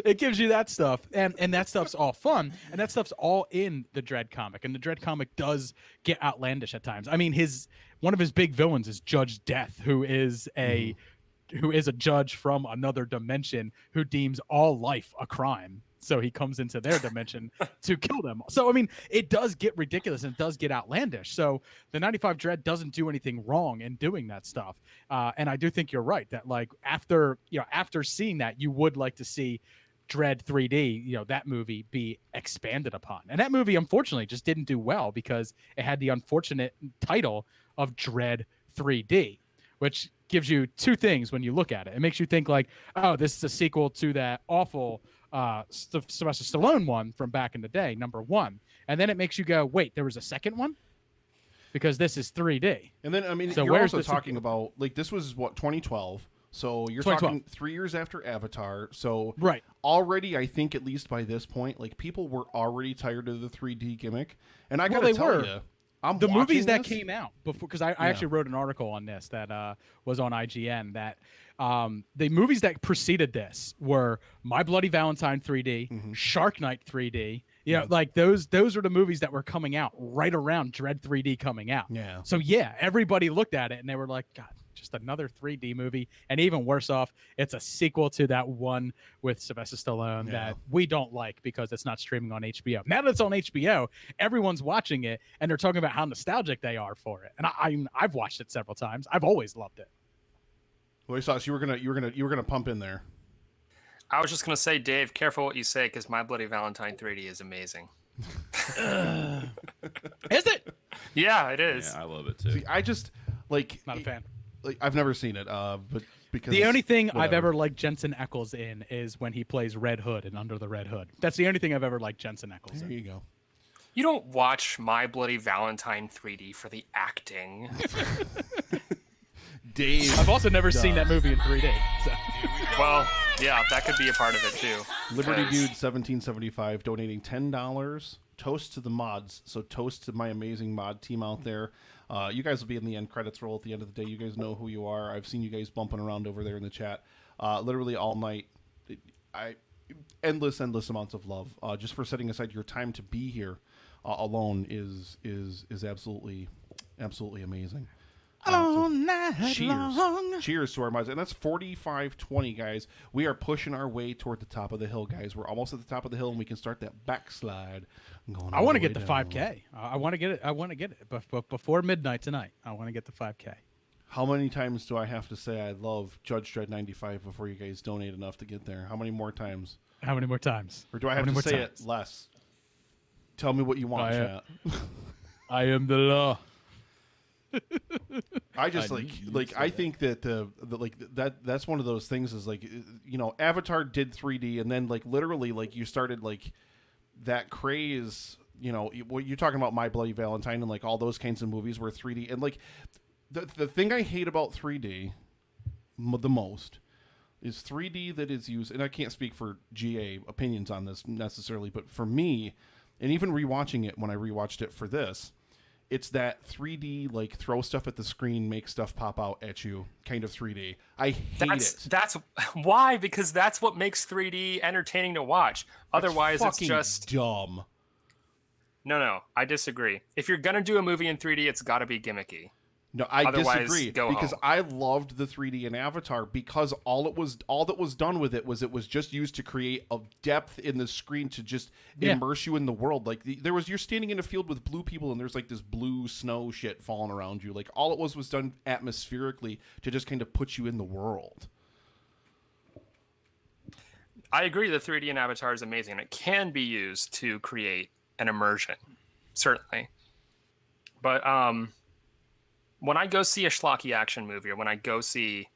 It gives you that stuff, and that stuff's all fun, and that stuff's all in the Dredd comic, and the Dredd comic does get outlandish at times. I mean, one of his big villains is Judge Death, who is a judge from another dimension who deems all life a crime. So he comes into their dimension to kill them. So, I mean, it does get ridiculous and it does get outlandish. So the 95 Dredd doesn't do anything wrong in doing that stuff. And I do think you're right that like after seeing that, you would like to see Dredd 3D, that movie be expanded upon. And that movie, unfortunately, just didn't do well because it had the unfortunate title of Dredd 3D, which gives you two things when you look at it. It makes you think like, oh, this is a sequel to that awful Sylvester Stallone one from back in the day, number one. And then it makes you go, wait, there was a second one? Because this is 3D. And then, I mean, So you're where's also the talking sequel? about, like, this was, 2012? So you're 2012. talking 3 years after Avatar. So Right. already, I think, at least by this point, like, people were already tired of the 3D gimmick. And I Well, gotta they tell were. you, I'm The watching movies that this- came out before, because I actually wrote an article on this that was on IGN, that the movies that preceded this were My Bloody Valentine 3D, Shark Night 3D. Like those are the movies that were coming out right around Dredd 3D coming out. Yeah. So yeah, everybody looked at it and they were like, God, just another 3D movie. And even worse off, it's a sequel to that one with Sylvester Stallone that we don't like because it's not streaming on HBO. Now that it's on HBO, everyone's watching it and they're talking about how nostalgic they are for it. And I've watched it several times. I've always loved it. Well, Sauce, you were gonna pump in there. I was just gonna say, Dave, careful what you say, because My Bloody Valentine 3D is amazing. Is it? Yeah, it is. Yeah, I love it too. See, I just like Not a fan. Like, I've never seen it, but because The only thing I've whatever. ever liked Jensen Ackles in is when he plays Red Hood in Under the Red Hood. That's the only thing I've ever liked Jensen Ackles There in. you go. You don't watch My Bloody Valentine 3D for the acting. Dave. I've also never seen that movie in 3D. So. Well, yeah, that could be a part of it too. Liberty 'cause- Dude 1775 donating $10. Toast to the mods. So toast to my amazing mod team out there. You guys will be in the end credits roll at the end of the day. You guys know who you are. I've seen you guys bumping around over there in the chat. Literally all night. Endless amounts of love. Just for setting aside your time to be here alone is absolutely amazing. Cheers to our mods. And that's 4520, guys. We are pushing our way toward the top of the hill, guys. We're almost at the top of the hill, and we can start that backslide. I want to get the 5K. I want to get it. But before midnight tonight, I want to get the 5K. How many times do I have to say I love Judge Dredd 95 before you guys donate enough to get there? How many more times? How many more times? Or do I How have many to more say times? it less? Tell me what you want, chat. I am the law. I just I think that that's one of those things is like, Avatar did 3D, and then like literally like you started like that craze, what you're talking about, My Bloody Valentine and like all those kinds of movies were 3D. And like the thing I hate about 3D the most is 3D that is used, and I can't speak for GA opinions on this necessarily, but for me, and even rewatching it when I rewatched it for this, it's that 3D, like, throw stuff at the screen, make stuff pop out at you kind of 3D. I hate it. That's why, because that's what makes 3D entertaining to watch. Otherwise, it's fucking just dumb. No, I disagree. If you're gonna do a movie in 3D, it's got to be gimmicky. No, I Otherwise, disagree go because home. I loved the 3D in Avatar because all that was done with it was just used to create a depth in the screen to just Yeah. immerse you in the world. Like you're standing in a field with blue people and there's like this blue snow shit falling around you. Like all it was done atmospherically to just kind of put you in the world. I agree. The 3D in Avatar is amazing, and it can be used to create an immersion, certainly. But when I go see a schlocky action movie, or when I go see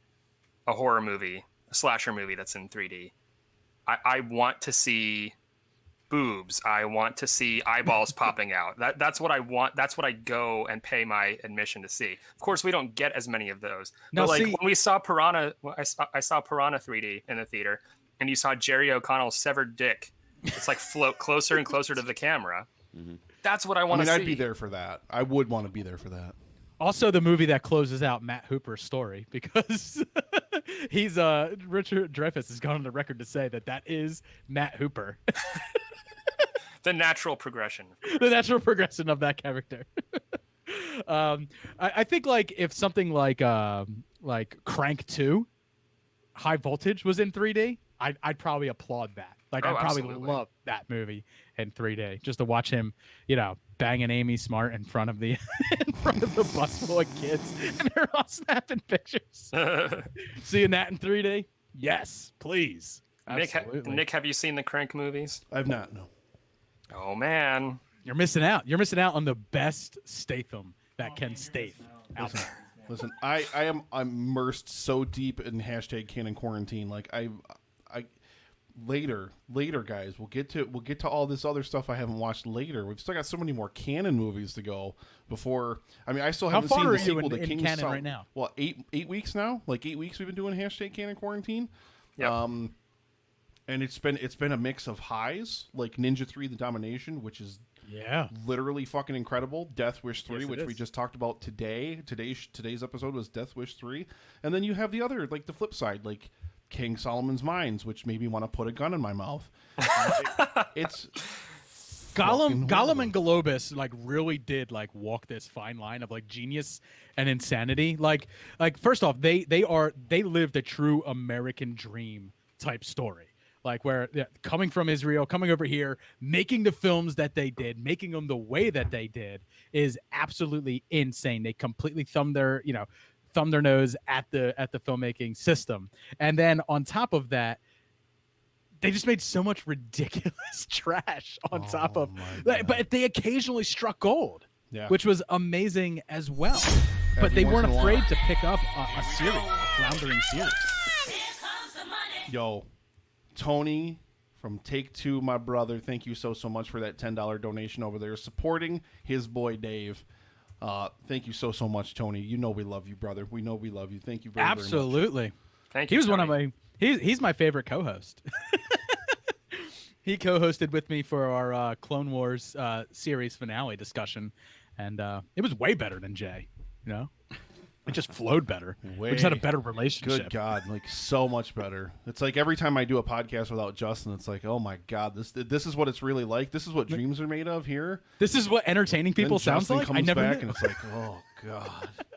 a horror movie, a slasher movie that's in 3D, I want to see boobs. I want to see eyeballs popping out. That's what I want. That's what I go and pay my admission to see. Of course, we don't get as many of those. Now, but like see- when we saw Piranha, I saw Piranha 3D in the theater, and you saw Jerry O'Connell's severed dick. It's like float closer and closer to the camera. That's what I I want mean, to see. I'd be there for that. I would want to be there for that. Also, the movie that closes out Matt Hooper's story because he's Richard Dreyfuss has gone on the record to say that is Matt Hooper, The natural progression. the natural progression of that character. I think like if something like Crank 2, High Voltage was in 3D, I'd probably applaud that. Like I'd probably absolutely. love that movie in 3D just to watch him, you know, banging Amy Smart in front of the bus full of kids and they're all snapping pictures. Seeing that in 3D? Yes, please. Absolutely. Nick, have you seen the Crank movies? I've not. No. Oh man, You're missing out. You're missing out on the best Statham that can Stath out there. Listen, I'm immersed so deep in hashtag canon quarantine. Like I later guys, we'll get to all this other stuff I haven't watched later. We've still got so many more canon movies to go before. I mean, I still How haven't far seen are the you sequel in- to in King's canon Son. right now? Well, 8 weeks now. Like 8 weeks we've been doing hashtag canon quarantine. Yep. And it's been a mix of highs like Ninja 3: The Domination, which is Yeah. literally fucking incredible. Death Wish 3, Yes, it which we is. just talked about today. Today's episode was Death Wish 3. And then you have the other, like the flip side, like King Solomon's Mines, which made me want to put a gun in my mouth. It's fucking Gollum horrible. and Golobus like really did like walk this fine line of like genius and insanity. Like first off, they lived a true American dream type story. Like where coming from Israel, coming over here, making the films that they did, making them the way that they did is absolutely insane. They completely thumbed their nose at the filmmaking system. And then on top of that, they just made so much ridiculous trash on top of my like, but they occasionally struck gold, Yeah. which was amazing as well. But Every they once weren't in a while. afraid to pick up a series, a floundering series. Here comes the money. Yo, Tony from Take Two, my brother, thank you so much for that $10 donation over there, supporting his boy Dave. Thank you so much, Tony. You know we love you, brother. We know we love you. Thank you very much. Absolutely. thank He you. was one of Tony. my he's my favorite co-host. He co-hosted with me for our Clone Wars series finale discussion, and it was way better than Jay. You know, it just flowed better. We just had a Way. better relationship. Good God, like so much better. It's like every time I do a podcast without Justin, it's like, oh my God, this is what it's really like. This is what dreams are made of here. This is what entertaining people Then sounds Justin like. I comes never back knew. and it's like, oh God,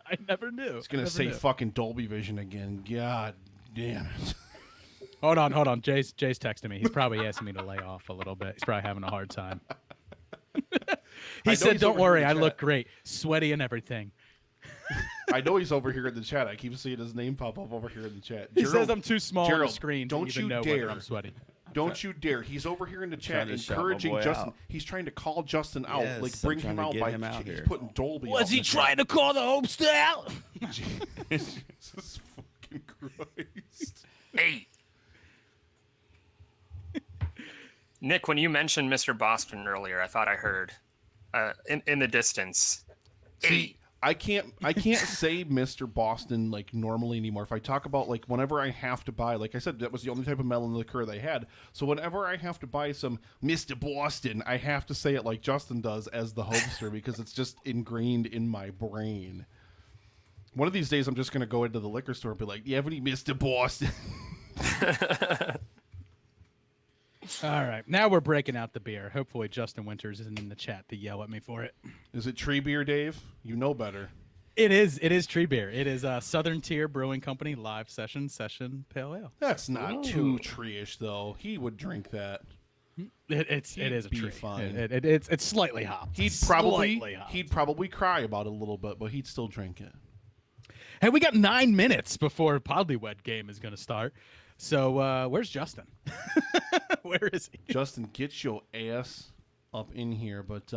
I never knew. it's gonna I never say knew. fucking Dolby Vision again. God damn it. Hold on. Jay's texting me. He's probably asking me to lay off a little bit. He's probably having a hard time. I He know said, he's "Don't over here worry, in I the look chat. great, sweaty and everything." I know he's over here in the chat. I keep seeing his name pop up over here in the chat. He Gerald, says I'm too small on Gerald, the screen don't to even you know dare. whether I'm sweaty. Don't you dare. He's over here in the chat trying to shout my encouraging boy Justin. out. He's trying to call Justin out. Yes, like I'm bring trying him to out get by him out he's here. putting Dolby Was out he in the trying to call the homestead out? chat. Jesus fucking Christ. Hey. Nick, when you mentioned Mr. Boston earlier, I thought I heard in the distance. See, I can't say Mr. Boston like normally anymore. If I talk about like whenever I have to buy, like I said, that was the only type of melon liqueur they had. So whenever I have to buy some Mr. Boston, I have to say it like Justin does as the hoster because it's just ingrained in my brain. One of these days, I'm just gonna go into the liquor store and be like, "Do you have any Mr. Boston?" All right, now we're breaking out the beer. Hopefully, Justin Winters isn't in the chat to yell at me for it. Is it tree beer, Dave? You know better. It is tree beer. It is Southern Tier Brewing Company live session pale ale. That's not too tree-ish though. He would drink that. It is a be tree. fine. It's slightly hopped. He'd probably cry about it a little bit, but he'd still drink it. Hey, we got 9 minutes before Podlywed game is going to start. So where's Justin? Where is he? Justin, get your ass up in here. But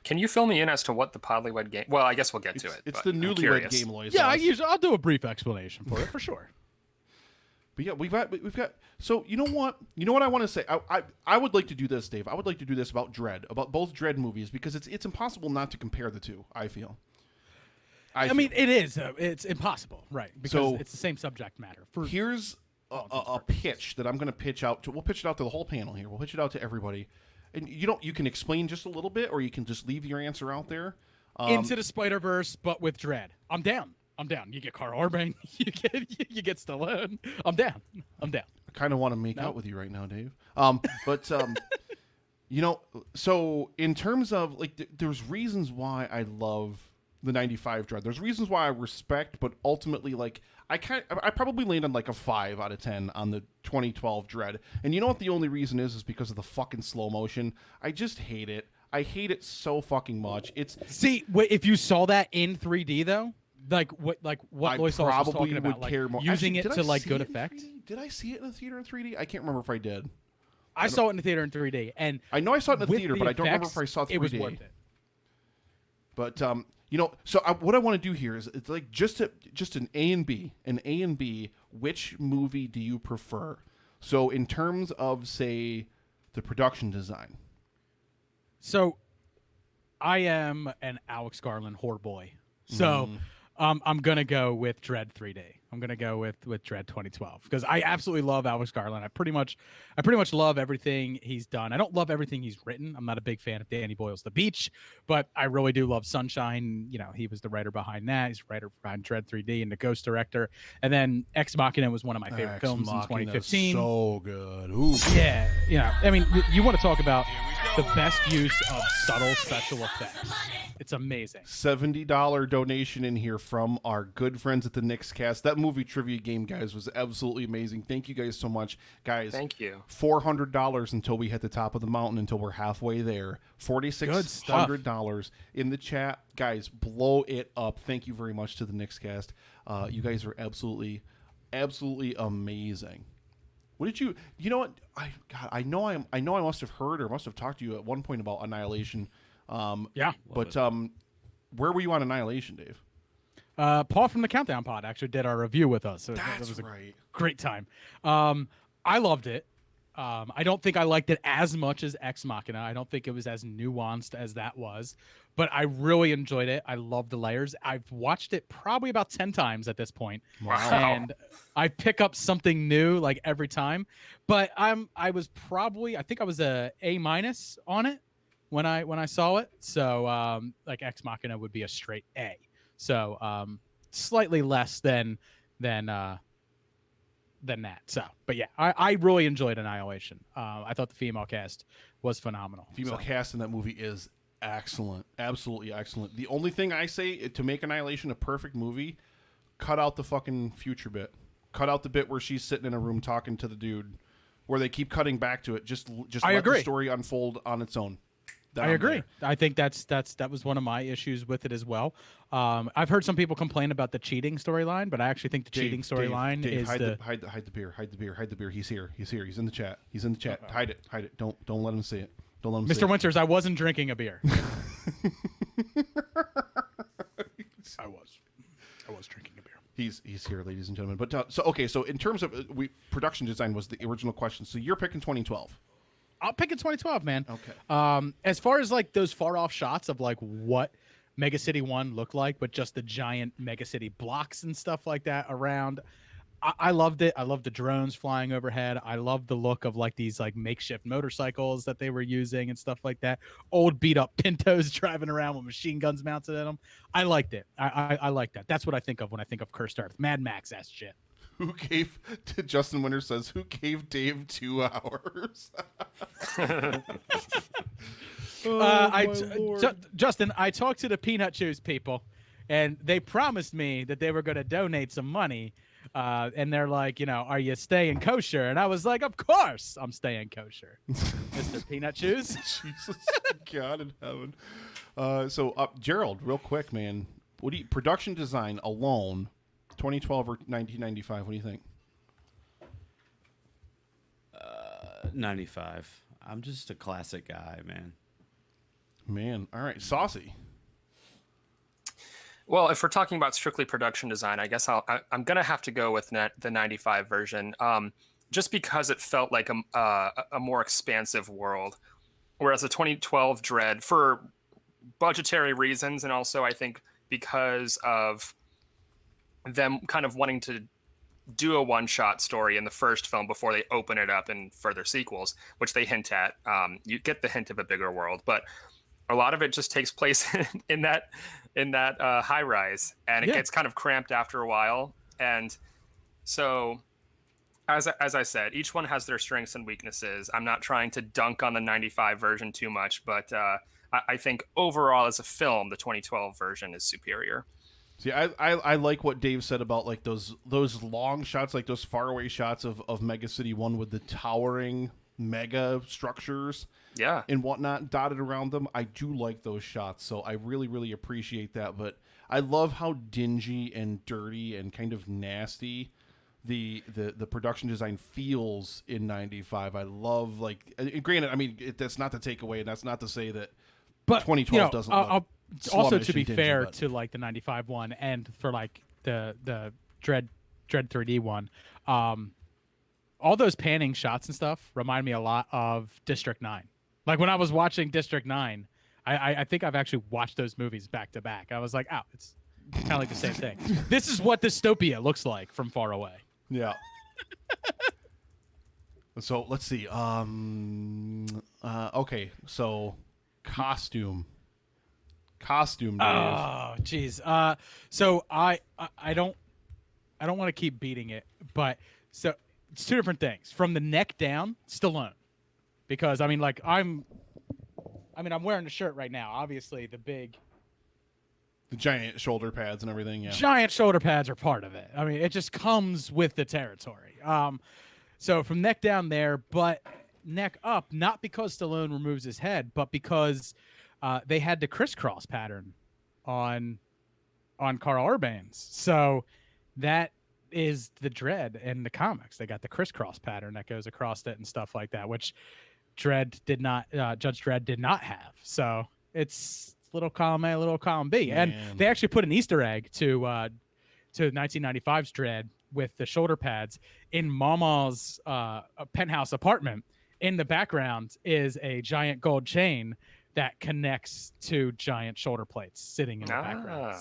Can you fill me in as to what the Podlywed game? Well, I guess we'll get to it. it's but the I'm newlywed curious. game, Lois. Yeah, I'll do a brief explanation for it for sure. But yeah, we've got. So you know what I want to say. I would like to do this, Dave. I would like to do this about Dredd, about both Dredd movies, because it's impossible not to compare the two. I feel. I mean, it is. It's impossible, right? Because So, it's the same subject matter. Here's a pitch that I'm going to pitch out to. We'll pitch it out to the whole panel here. We'll pitch it out to everybody, and you can explain just a little bit, or you can just leave your answer out there. Into the Spider-Verse, but with Dredd. I'm down. You get Carl Urban. You get Stallone. I'm down. I kind of want to make out with you right now, Dave. But so in terms of like, there's reasons why I love the '95 Dredd. There's reasons why I respect, but ultimately, like, I probably land on like a 5 out of 10 on the 2012 Dredd. And you know what the only reason is because of the fucking slow motion. I just hate it. I hate it so fucking much. If you saw that in 3D though, like what Lois was talking about, like care more. using Actually, it to like good effect. Did I see it in the theater in 3D? I can't remember if I did. I saw it in the theater in 3D, and I know I saw it in the with theater, but I don't remember if I saw 3D. It was worth it. But what I want to do here is it's like just an A and B. Which movie do you prefer? So in terms of, say, the production design. So, I am an Alex Garland whore boy. So, I'm gonna go with Dredd 3D. I'm gonna go with Dredd 2012 because I absolutely love Alex Garland. I pretty much love everything he's done. I don't love everything he's written. I'm not a big fan of Danny Boyle's The Beach, but I really do love Sunshine. You know, he was the writer behind that. He's the writer behind Dredd 3D and the Ghost director. And then Ex Machina was one of my favorite films in 2015. So good. Ooh. Yeah, I mean, you want to talk about the best use of subtle special effects. It's amazing. $70 donation in here from our good friends at the Knicks Cast. That movie trivia game, guys, was absolutely amazing. Thank you guys so much, guys. Thank you. $400 until we hit the top of the mountain, until we're halfway there. $4,600 in the chat, guys. Blow it up. Thank you very much to the Knicks Cast. You guys are absolutely amazing. What did you? You know what? I know I must have heard or must have talked to you at one point about Annihilation. Yeah. But where were you on Annihilation, Dave? Paul from the Countdown Pod actually did our review with us. So That's it was a right. great time. I loved it. I don't think I liked it as much as Ex Machina. I don't think it was as nuanced as that was, but I really enjoyed it. I love the layers. I've watched it probably about 10 times at this point. Wow. And I pick up something new like every time. But I think I was a A- on it when I saw it. So like Ex Machina would be a straight A. So slightly less than that. So, but yeah, I really enjoyed Annihilation. I thought the female cast was phenomenal. Female cast in that movie is excellent, absolutely excellent. The only thing I say to make Annihilation a perfect movie, cut out the fucking future bit. Cut out the bit where she's sitting in a room talking to the dude, where they keep cutting back to it. Just let the story unfold on its own. I agree. I think that was one of my issues with it as well. I've heard some people complain about the cheating storyline, but I actually think the cheating storyline is hide the beer. He's here. He's in the chat. Hide it. Don't let him see it. Don't let him see it. Mr. Winters, I wasn't drinking a beer. I was drinking a beer. He's here, ladies and gentlemen. But so in terms of production design was the original question. So you're picking 2012. I'll pick it 2012, man. Okay. As far as like those far off shots of like what Mega City 1 looked like, but just the giant Mega City blocks and stuff like that around, I loved it. I loved the drones flying overhead. I loved the look of like these like makeshift motorcycles that they were using and stuff like that. Old beat up Pintos driving around with machine guns mounted in them. I liked it. I like that. That's what I think of when I think of Cursed Earth. Mad Max-ass shit. Who gave Justin Winter says who gave Dave 2 hours? Justin, I talked to the Peanut Chews people, and they promised me that they were going to donate some money. And they're like, are you staying kosher? And I was like, of course I'm staying kosher, Mr. Peanut Shoes. Jesus, God in heaven. So, Gerald, real quick, man. What do you production design alone, 2012 or 1995? What do you think? 95. I'm just a classic guy, man. Man, all right, Saucy. Well, if we're talking about strictly production design, I guess I'm gonna have to go with the '95 version, just because it felt like a more expansive world, whereas the 2012 Dredd, for budgetary reasons, and also I think because of them kind of wanting to do a one-shot story in the first film before they open it up in further sequels, which they hint at. You get the hint of a bigger world, but a lot of it just takes place in that high rise, and it gets kind of cramped after a while. And so, as I said, each one has their strengths and weaknesses. I'm not trying to dunk on the '95 version too much, but I think overall as a film, the 2012 version is superior. See, I like what Dave said about like those long shots, like those faraway shots of Mega City 1 with the towering mega structures and whatnot dotted around them. I do like those shots, so I really, really appreciate that. But I love how dingy and dirty and kind of nasty the production design feels in '95. I love, like, granted, I mean, that's not to take away, and that's not to say that 2012 doesn't look also, to slummish be and dingy, fair but to like the '95 one, and for like the Dredd 3D one, all those panning shots and stuff remind me a lot of District 9. Like when I was watching District 9, I think I've actually watched those movies back to back. I was like, it's kind of like the same thing. This is what dystopia looks like from far away. Yeah. So let's see. Okay. So costume. Dave. Oh, jeez. So I don't want to keep beating it, but so it's two different things. From the neck down, Stallone, because I mean, like I'm wearing a shirt right now. Obviously, the giant shoulder pads and everything. Yeah. Giant shoulder pads are part of it. I mean, it just comes with the territory. So from neck down there, but neck up, not because Stallone removes his head, but because they had the crisscross pattern on Carl Urban's. So that is the Dredd in the comics. They got the crisscross pattern that goes across it and stuff like that, which Judge Dredd did not have. So it's little column A, little column B. Man. And they actually put an Easter egg to 1995's Dredd with the shoulder pads in Mama's penthouse apartment. In the background is a giant gold chain that connects to giant shoulder plates sitting in the background.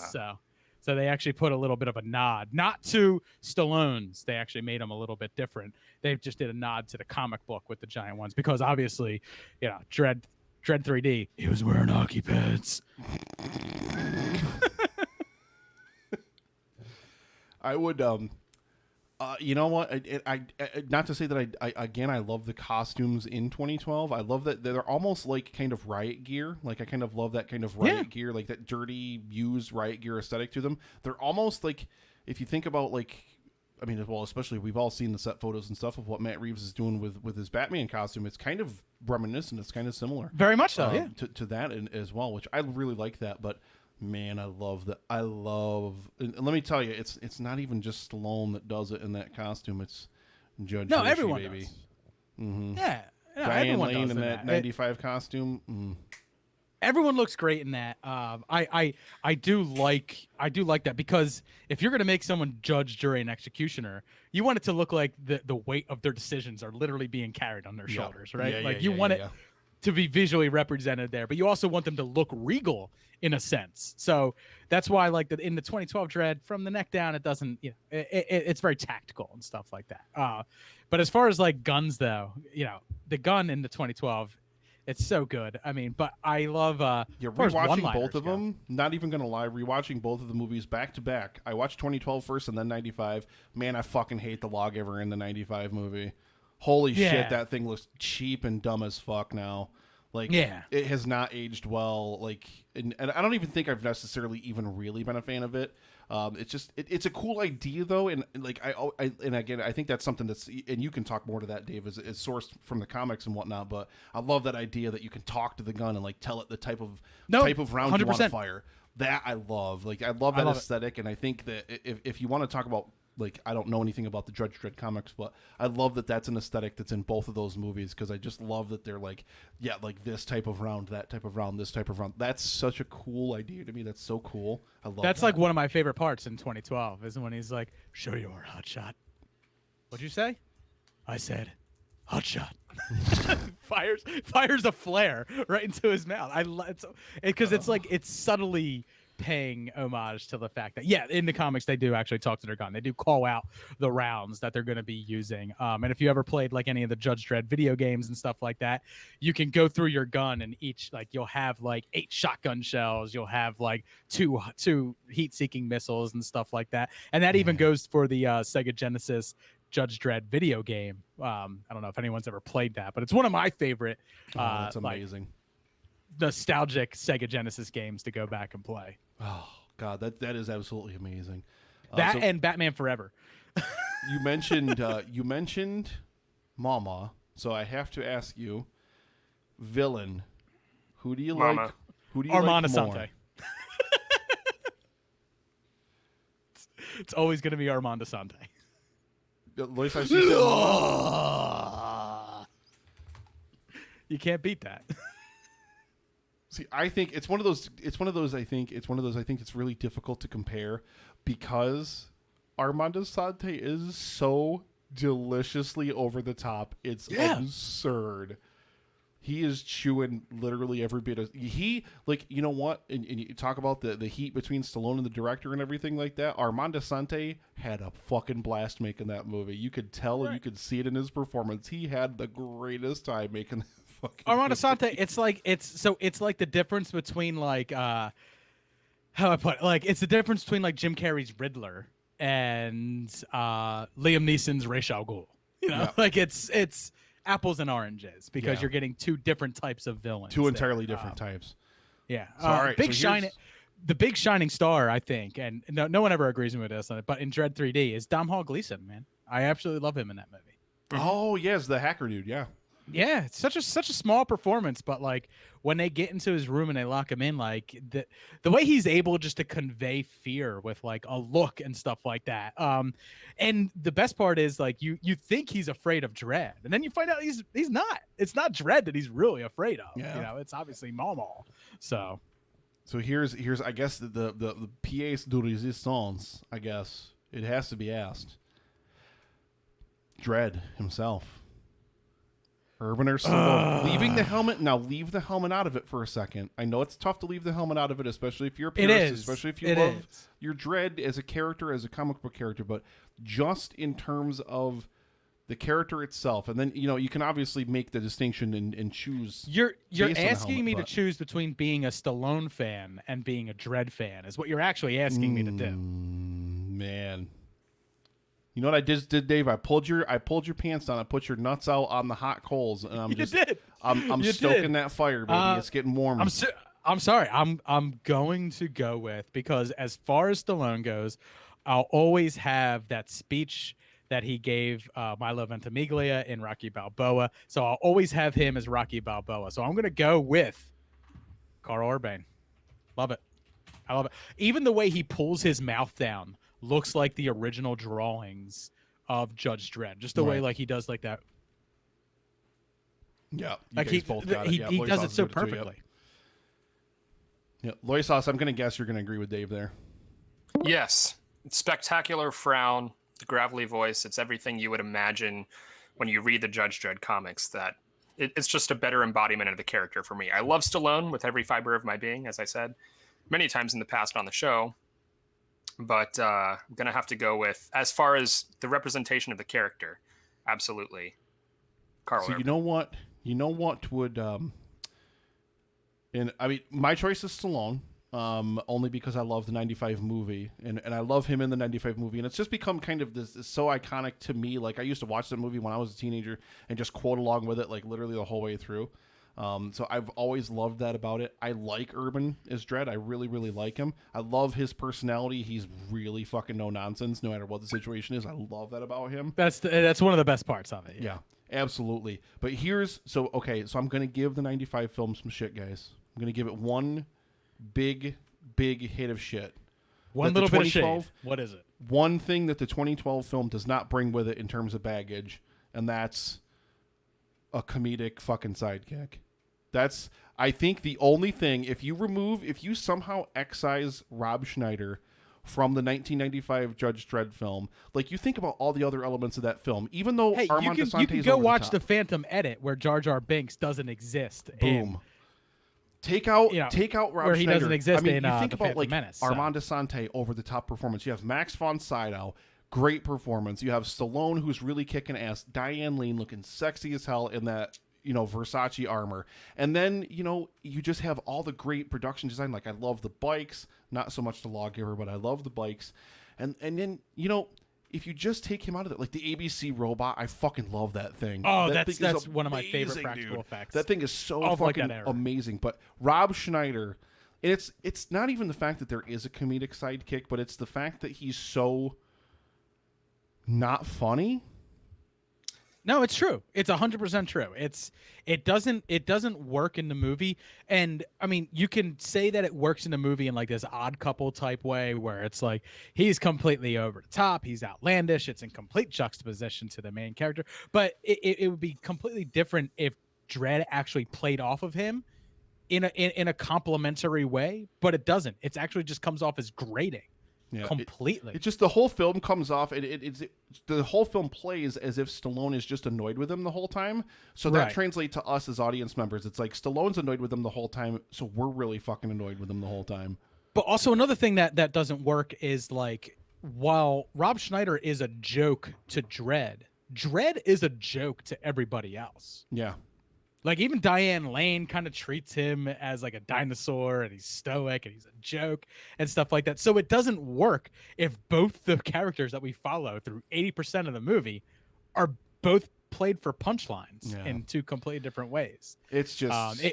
So they actually put a little bit of a nod, not to Stallone's. They actually made them a little bit different. They just did a nod to the comic book with the giant ones because obviously, Dredd 3D, he was wearing hockey pads. I would you know what? I not to say that I love the costumes in 2012. I love that they're almost like kind of riot gear. Like I kind of love that kind of riot gear, like that dirty, used riot gear aesthetic to them. They're almost like, if you think about, like, I mean, well, especially we've all seen the set photos and stuff of what Matt Reeves is doing with his Batman costume. It's kind of reminiscent. It's kind of similar. Very much so, to that as well, which I really like that. But man, I love that. And let me tell you, it's not even just Stallone that does it in that costume. It's Judge Hershey, everyone baby. does. Mm-hmm. Yeah, Diane everyone Lane does in that 95 costume. Everyone looks great in that. I do like that, because if you're gonna make someone judge, jury, and executioner, you want it to look like the weight of their decisions are literally being carried on their shoulders, right? You want it to be visually represented there, but you also want them to look regal in a sense. So that's why, like, in the 2012 Dredd, from the neck down, it doesn't, it's very tactical and stuff like that. But as far as like guns, though, the gun in the 2012, it's so good. I mean, but I love rewatching both of them. Not even gonna lie, rewatching both of the movies back to back. I watched 2012 first and then 95. Man, I fucking hate the lawgiver in the 95 movie. Holy shit, that thing looks cheap and dumb as fuck now. Like, Yeah. it has not aged well. Like, and I don't even think I've necessarily even really been a fan of it. It's just it's a cool idea though, and like and again I think that's something that's, and you can talk more to that, Dave, is sourced from the comics and whatnot. But I love that idea that you can talk to the gun and like tell it the type of round you want to 100%. fire. That I love. Like, I love that aesthetic, and I think that if you want to talk about, like, I don't know anything about the Dredd comics, but I love that that's an aesthetic that's in both of those movies, because I just love that they're like, yeah, like this type of round, that type of round, this type of round. That's such a cool idea to me. That's so cool. I love That's that. like one of my favorite parts in 2012 is when he's like, "Sure you are, hotshot." What'd you say? I said, "Hotshot." fires a flare right into his mouth. Because it's like it's subtly paying homage to the fact that, yeah, in the comics they do actually talk to their gun. They do call out the rounds that they're going to be using. And if you ever played like any of the Judge Dredd video games and stuff like that, you can go through your gun and each, like, you'll have like 8 shotgun shells, you'll have like two heat-seeking missiles and stuff like that. And that even goes for the Sega Genesis Judge Dredd video game. I don't know if anyone's ever played that, but it's one of my favorite That's amazing. nostalgic Sega Genesis games to go back and play. Oh God, that is absolutely amazing. That So and Batman Forever. you mentioned Mama, so I have to ask you, villain, who do you Mama. like? Who do you Armand like more? Asante. It's always going to be Armand Asante. Lois, I see you said Mama. You can't beat that. See, I think it's one of those. I think it's really difficult to compare, because Armand Asante is so deliciously over the top. It's absurd. He is chewing literally every bit of like, you know what? And you talk about the heat between Stallone and the director and everything like that. Armand Asante had a fucking blast making that movie. You could tell and you could see it in his performance. He had the greatest time making that fucking Armand movie. Asante, it's like the difference between like how I put it, like, it's the difference between like Jim Carrey's Riddler and Liam Neeson's Ra's al Ghul. You know, Yeah. like it's apples and oranges, because Yeah. you're getting two different types of villains. Two there. entirely different types. Yeah. So, all right, big so shining. here's- The big shining star, I think, and no one ever agrees with us on it, but in Dredd 3D is Dom Hall Gleason, man. I absolutely love him in that movie. Oh yes, the hacker dude. Yeah. Yeah, it's such a small performance, but like when they get into his room and they lock him in, like the way he's able just to convey fear with like a look and stuff like that. And the best part is, like, you think he's afraid of Dredd, and then you find out he's not. It's not Dredd that he's really afraid of. Yeah. You know, it's obviously Maul. So here's I guess the pièce de résistance. I guess it has to be asked. Dredd himself. Urban or Stallone? Leaving the helmet. Now leave the helmet out of it for a second. I know it's tough to leave the helmet out of it, especially if you're a purist, especially if you love your Dredd as a character, as a comic book character, but just in terms of the character itself. And then, you know, you can obviously make the distinction and choose. you're based on the asking helmet, me to but- choose between being a Stallone fan and being a Dredd fan is what you're actually asking me to do. Man. You know what I just did, Dave? I pulled your pants down. I put your nuts out on the hot coals, and I'm You just did. I'm You stoking did. that fire, baby. It's getting warm. I'm sorry. I'm going to go with, because as far as Stallone goes, I'll always have that speech that he gave Milo Ventimiglia in Rocky Balboa. So I'll always have him as Rocky Balboa. So I'm going to go with Carl Urban. Love it. I love it. Even the way he pulls his mouth down looks like the original drawings of Judge Dredd. Just the way, Right. like, he does like that. Yeah, you Like guys both got it. Yeah, he Loy does Sauce it so did too, yep. perfectly. Yeah, Loy Sauce, I'm gonna guess you're gonna agree with Dave there. Yes. Spectacular frown, the gravelly voice. It's everything you would imagine when you read the Judge Dredd comics. That it's just a better embodiment of the character for me. I love Stallone with every fiber of my being, as I said many times in the past on the show. But I'm going to have to go with, as far as the representation of the character, absolutely, Carl So Urban. you know what would and I mean, my choice is Stallone, only because I love the 95 movie, and I love him in the 95 movie, and it's just become kind of this so iconic to me. Like, I used to watch that movie when I was a teenager and just quote along with it, like, literally the whole way through. So I've always loved that about it. I like Urban as Dredd. I really, really like him. I love his personality. He's really fucking no nonsense, no matter what the situation is. I love that about him. That's one of the best parts of it. Yeah, absolutely. But so I'm gonna give the '95 film some shit, guys. I'm gonna give it one big hit of shit. One little bit of shade. What is it? One thing that the 2012 film does not bring with it in terms of baggage, and that's a comedic fucking sidekick. That's, I think, the only thing. If you somehow excise Rob Schneider from the 1995 Judge Dredd film, like, you think about all the other elements of that film, even though Armand you DeSantis can go watch the the Phantom edit where Jar Jar Binks doesn't exist. boom. Take out Rob where he Schneider. doesn't exist I mean, in you think the about Phantom like Menace, so. Armand DeSantis over the top performance. You have Max von Sydow, great performance. You have Stallone, who's really kicking ass. Diane Lane looking sexy as hell in that Versace armor. And then you just have all the great production design. Like, I love the bikes, not so much the Lawgiver, but I love the bikes. And then if you just take him out of it, like the ABC robot, I fucking love that thing. Oh, that that's thing is one of my favorite amazing, practical dude. effects. That thing is so Of, like, fucking that era. amazing. But Rob Schneider, it's not even the fact that there is a comedic sidekick, but it's the fact that he's so not funny. No, it's true. It's 100% true. It doesn't work in the movie, and I mean, you can say that it works in the movie in like this Odd Couple type way, where it's like he's completely over the top, he's outlandish, it's in complete juxtaposition to the main character. But it would be completely different if Dredd actually played off of him in a complimentary way, but it doesn't. It actually just comes off as grating. Yeah, completely. It just, the whole film comes off. The whole film plays as if Stallone is just annoyed with him the whole time. So that translates to us as audience members. It's like Stallone's annoyed with him the whole time, so we're really fucking annoyed with him the whole time. But also another thing that doesn't work is, like, while Rob Schneider is a joke to Dredd is a joke to everybody else. Yeah. Like, even Diane Lane kind of treats him as like a dinosaur, and he's stoic and he's a joke and stuff like that. So it doesn't work if both the characters that we follow through 80% of the movie are both played for punchlines in two completely different ways. It's just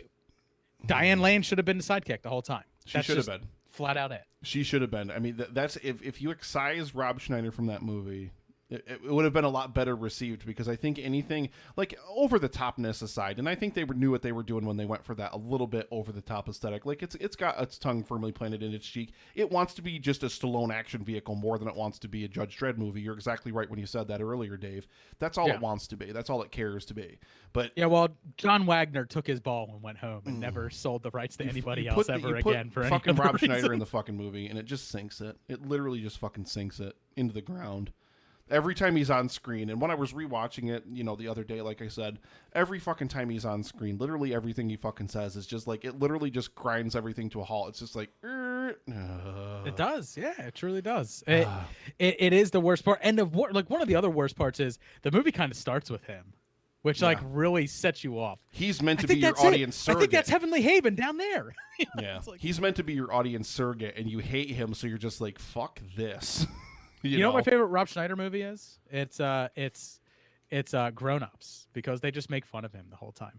Diane Lane should have been the sidekick the whole time. She should have been. Flat out it. She should have been. I mean, that's if you excise Rob Schneider from that movie, it would have been a lot better received, because I think anything like over the topness aside, and I think they knew what they were doing when they went for that a little bit over the top aesthetic. Like, it's got its tongue firmly planted in its cheek. It wants to be just a Stallone action vehicle more than it wants to be a Judge Dredd movie. You're exactly right when you said that earlier, Dave. That's all it wants to be. That's all it cares to be. But yeah, well, John Wagner took his ball and went home and never sold the rights to anybody else ever again for any fucking other Rob Schneider reason. in the fucking movie, and it just sinks it. It literally just fucking sinks it into the ground. Every time he's on screen, and when I was rewatching it, the other day, like I said, every fucking time he's on screen, literally everything he fucking says is just like, it literally just grinds everything to a halt. It's just like, It does, yeah, it truly does. It is the worst part, and one of the other worst parts is the movie kind of starts with him, which like really sets you off. He's meant to be your audience surrogate. I think that's Heavenly Haven down there. Yeah, he's meant to be your audience surrogate, and you hate him, so you're just like, fuck this. You know what my favorite Rob Schneider movie is? It's Grown Ups, because they just make fun of him the whole time.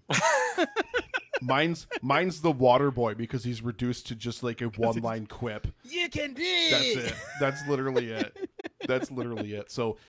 Mine's The Waterboy, because he's reduced to just like a one-line quip. You can do. That's it. That's literally it. That's literally it. So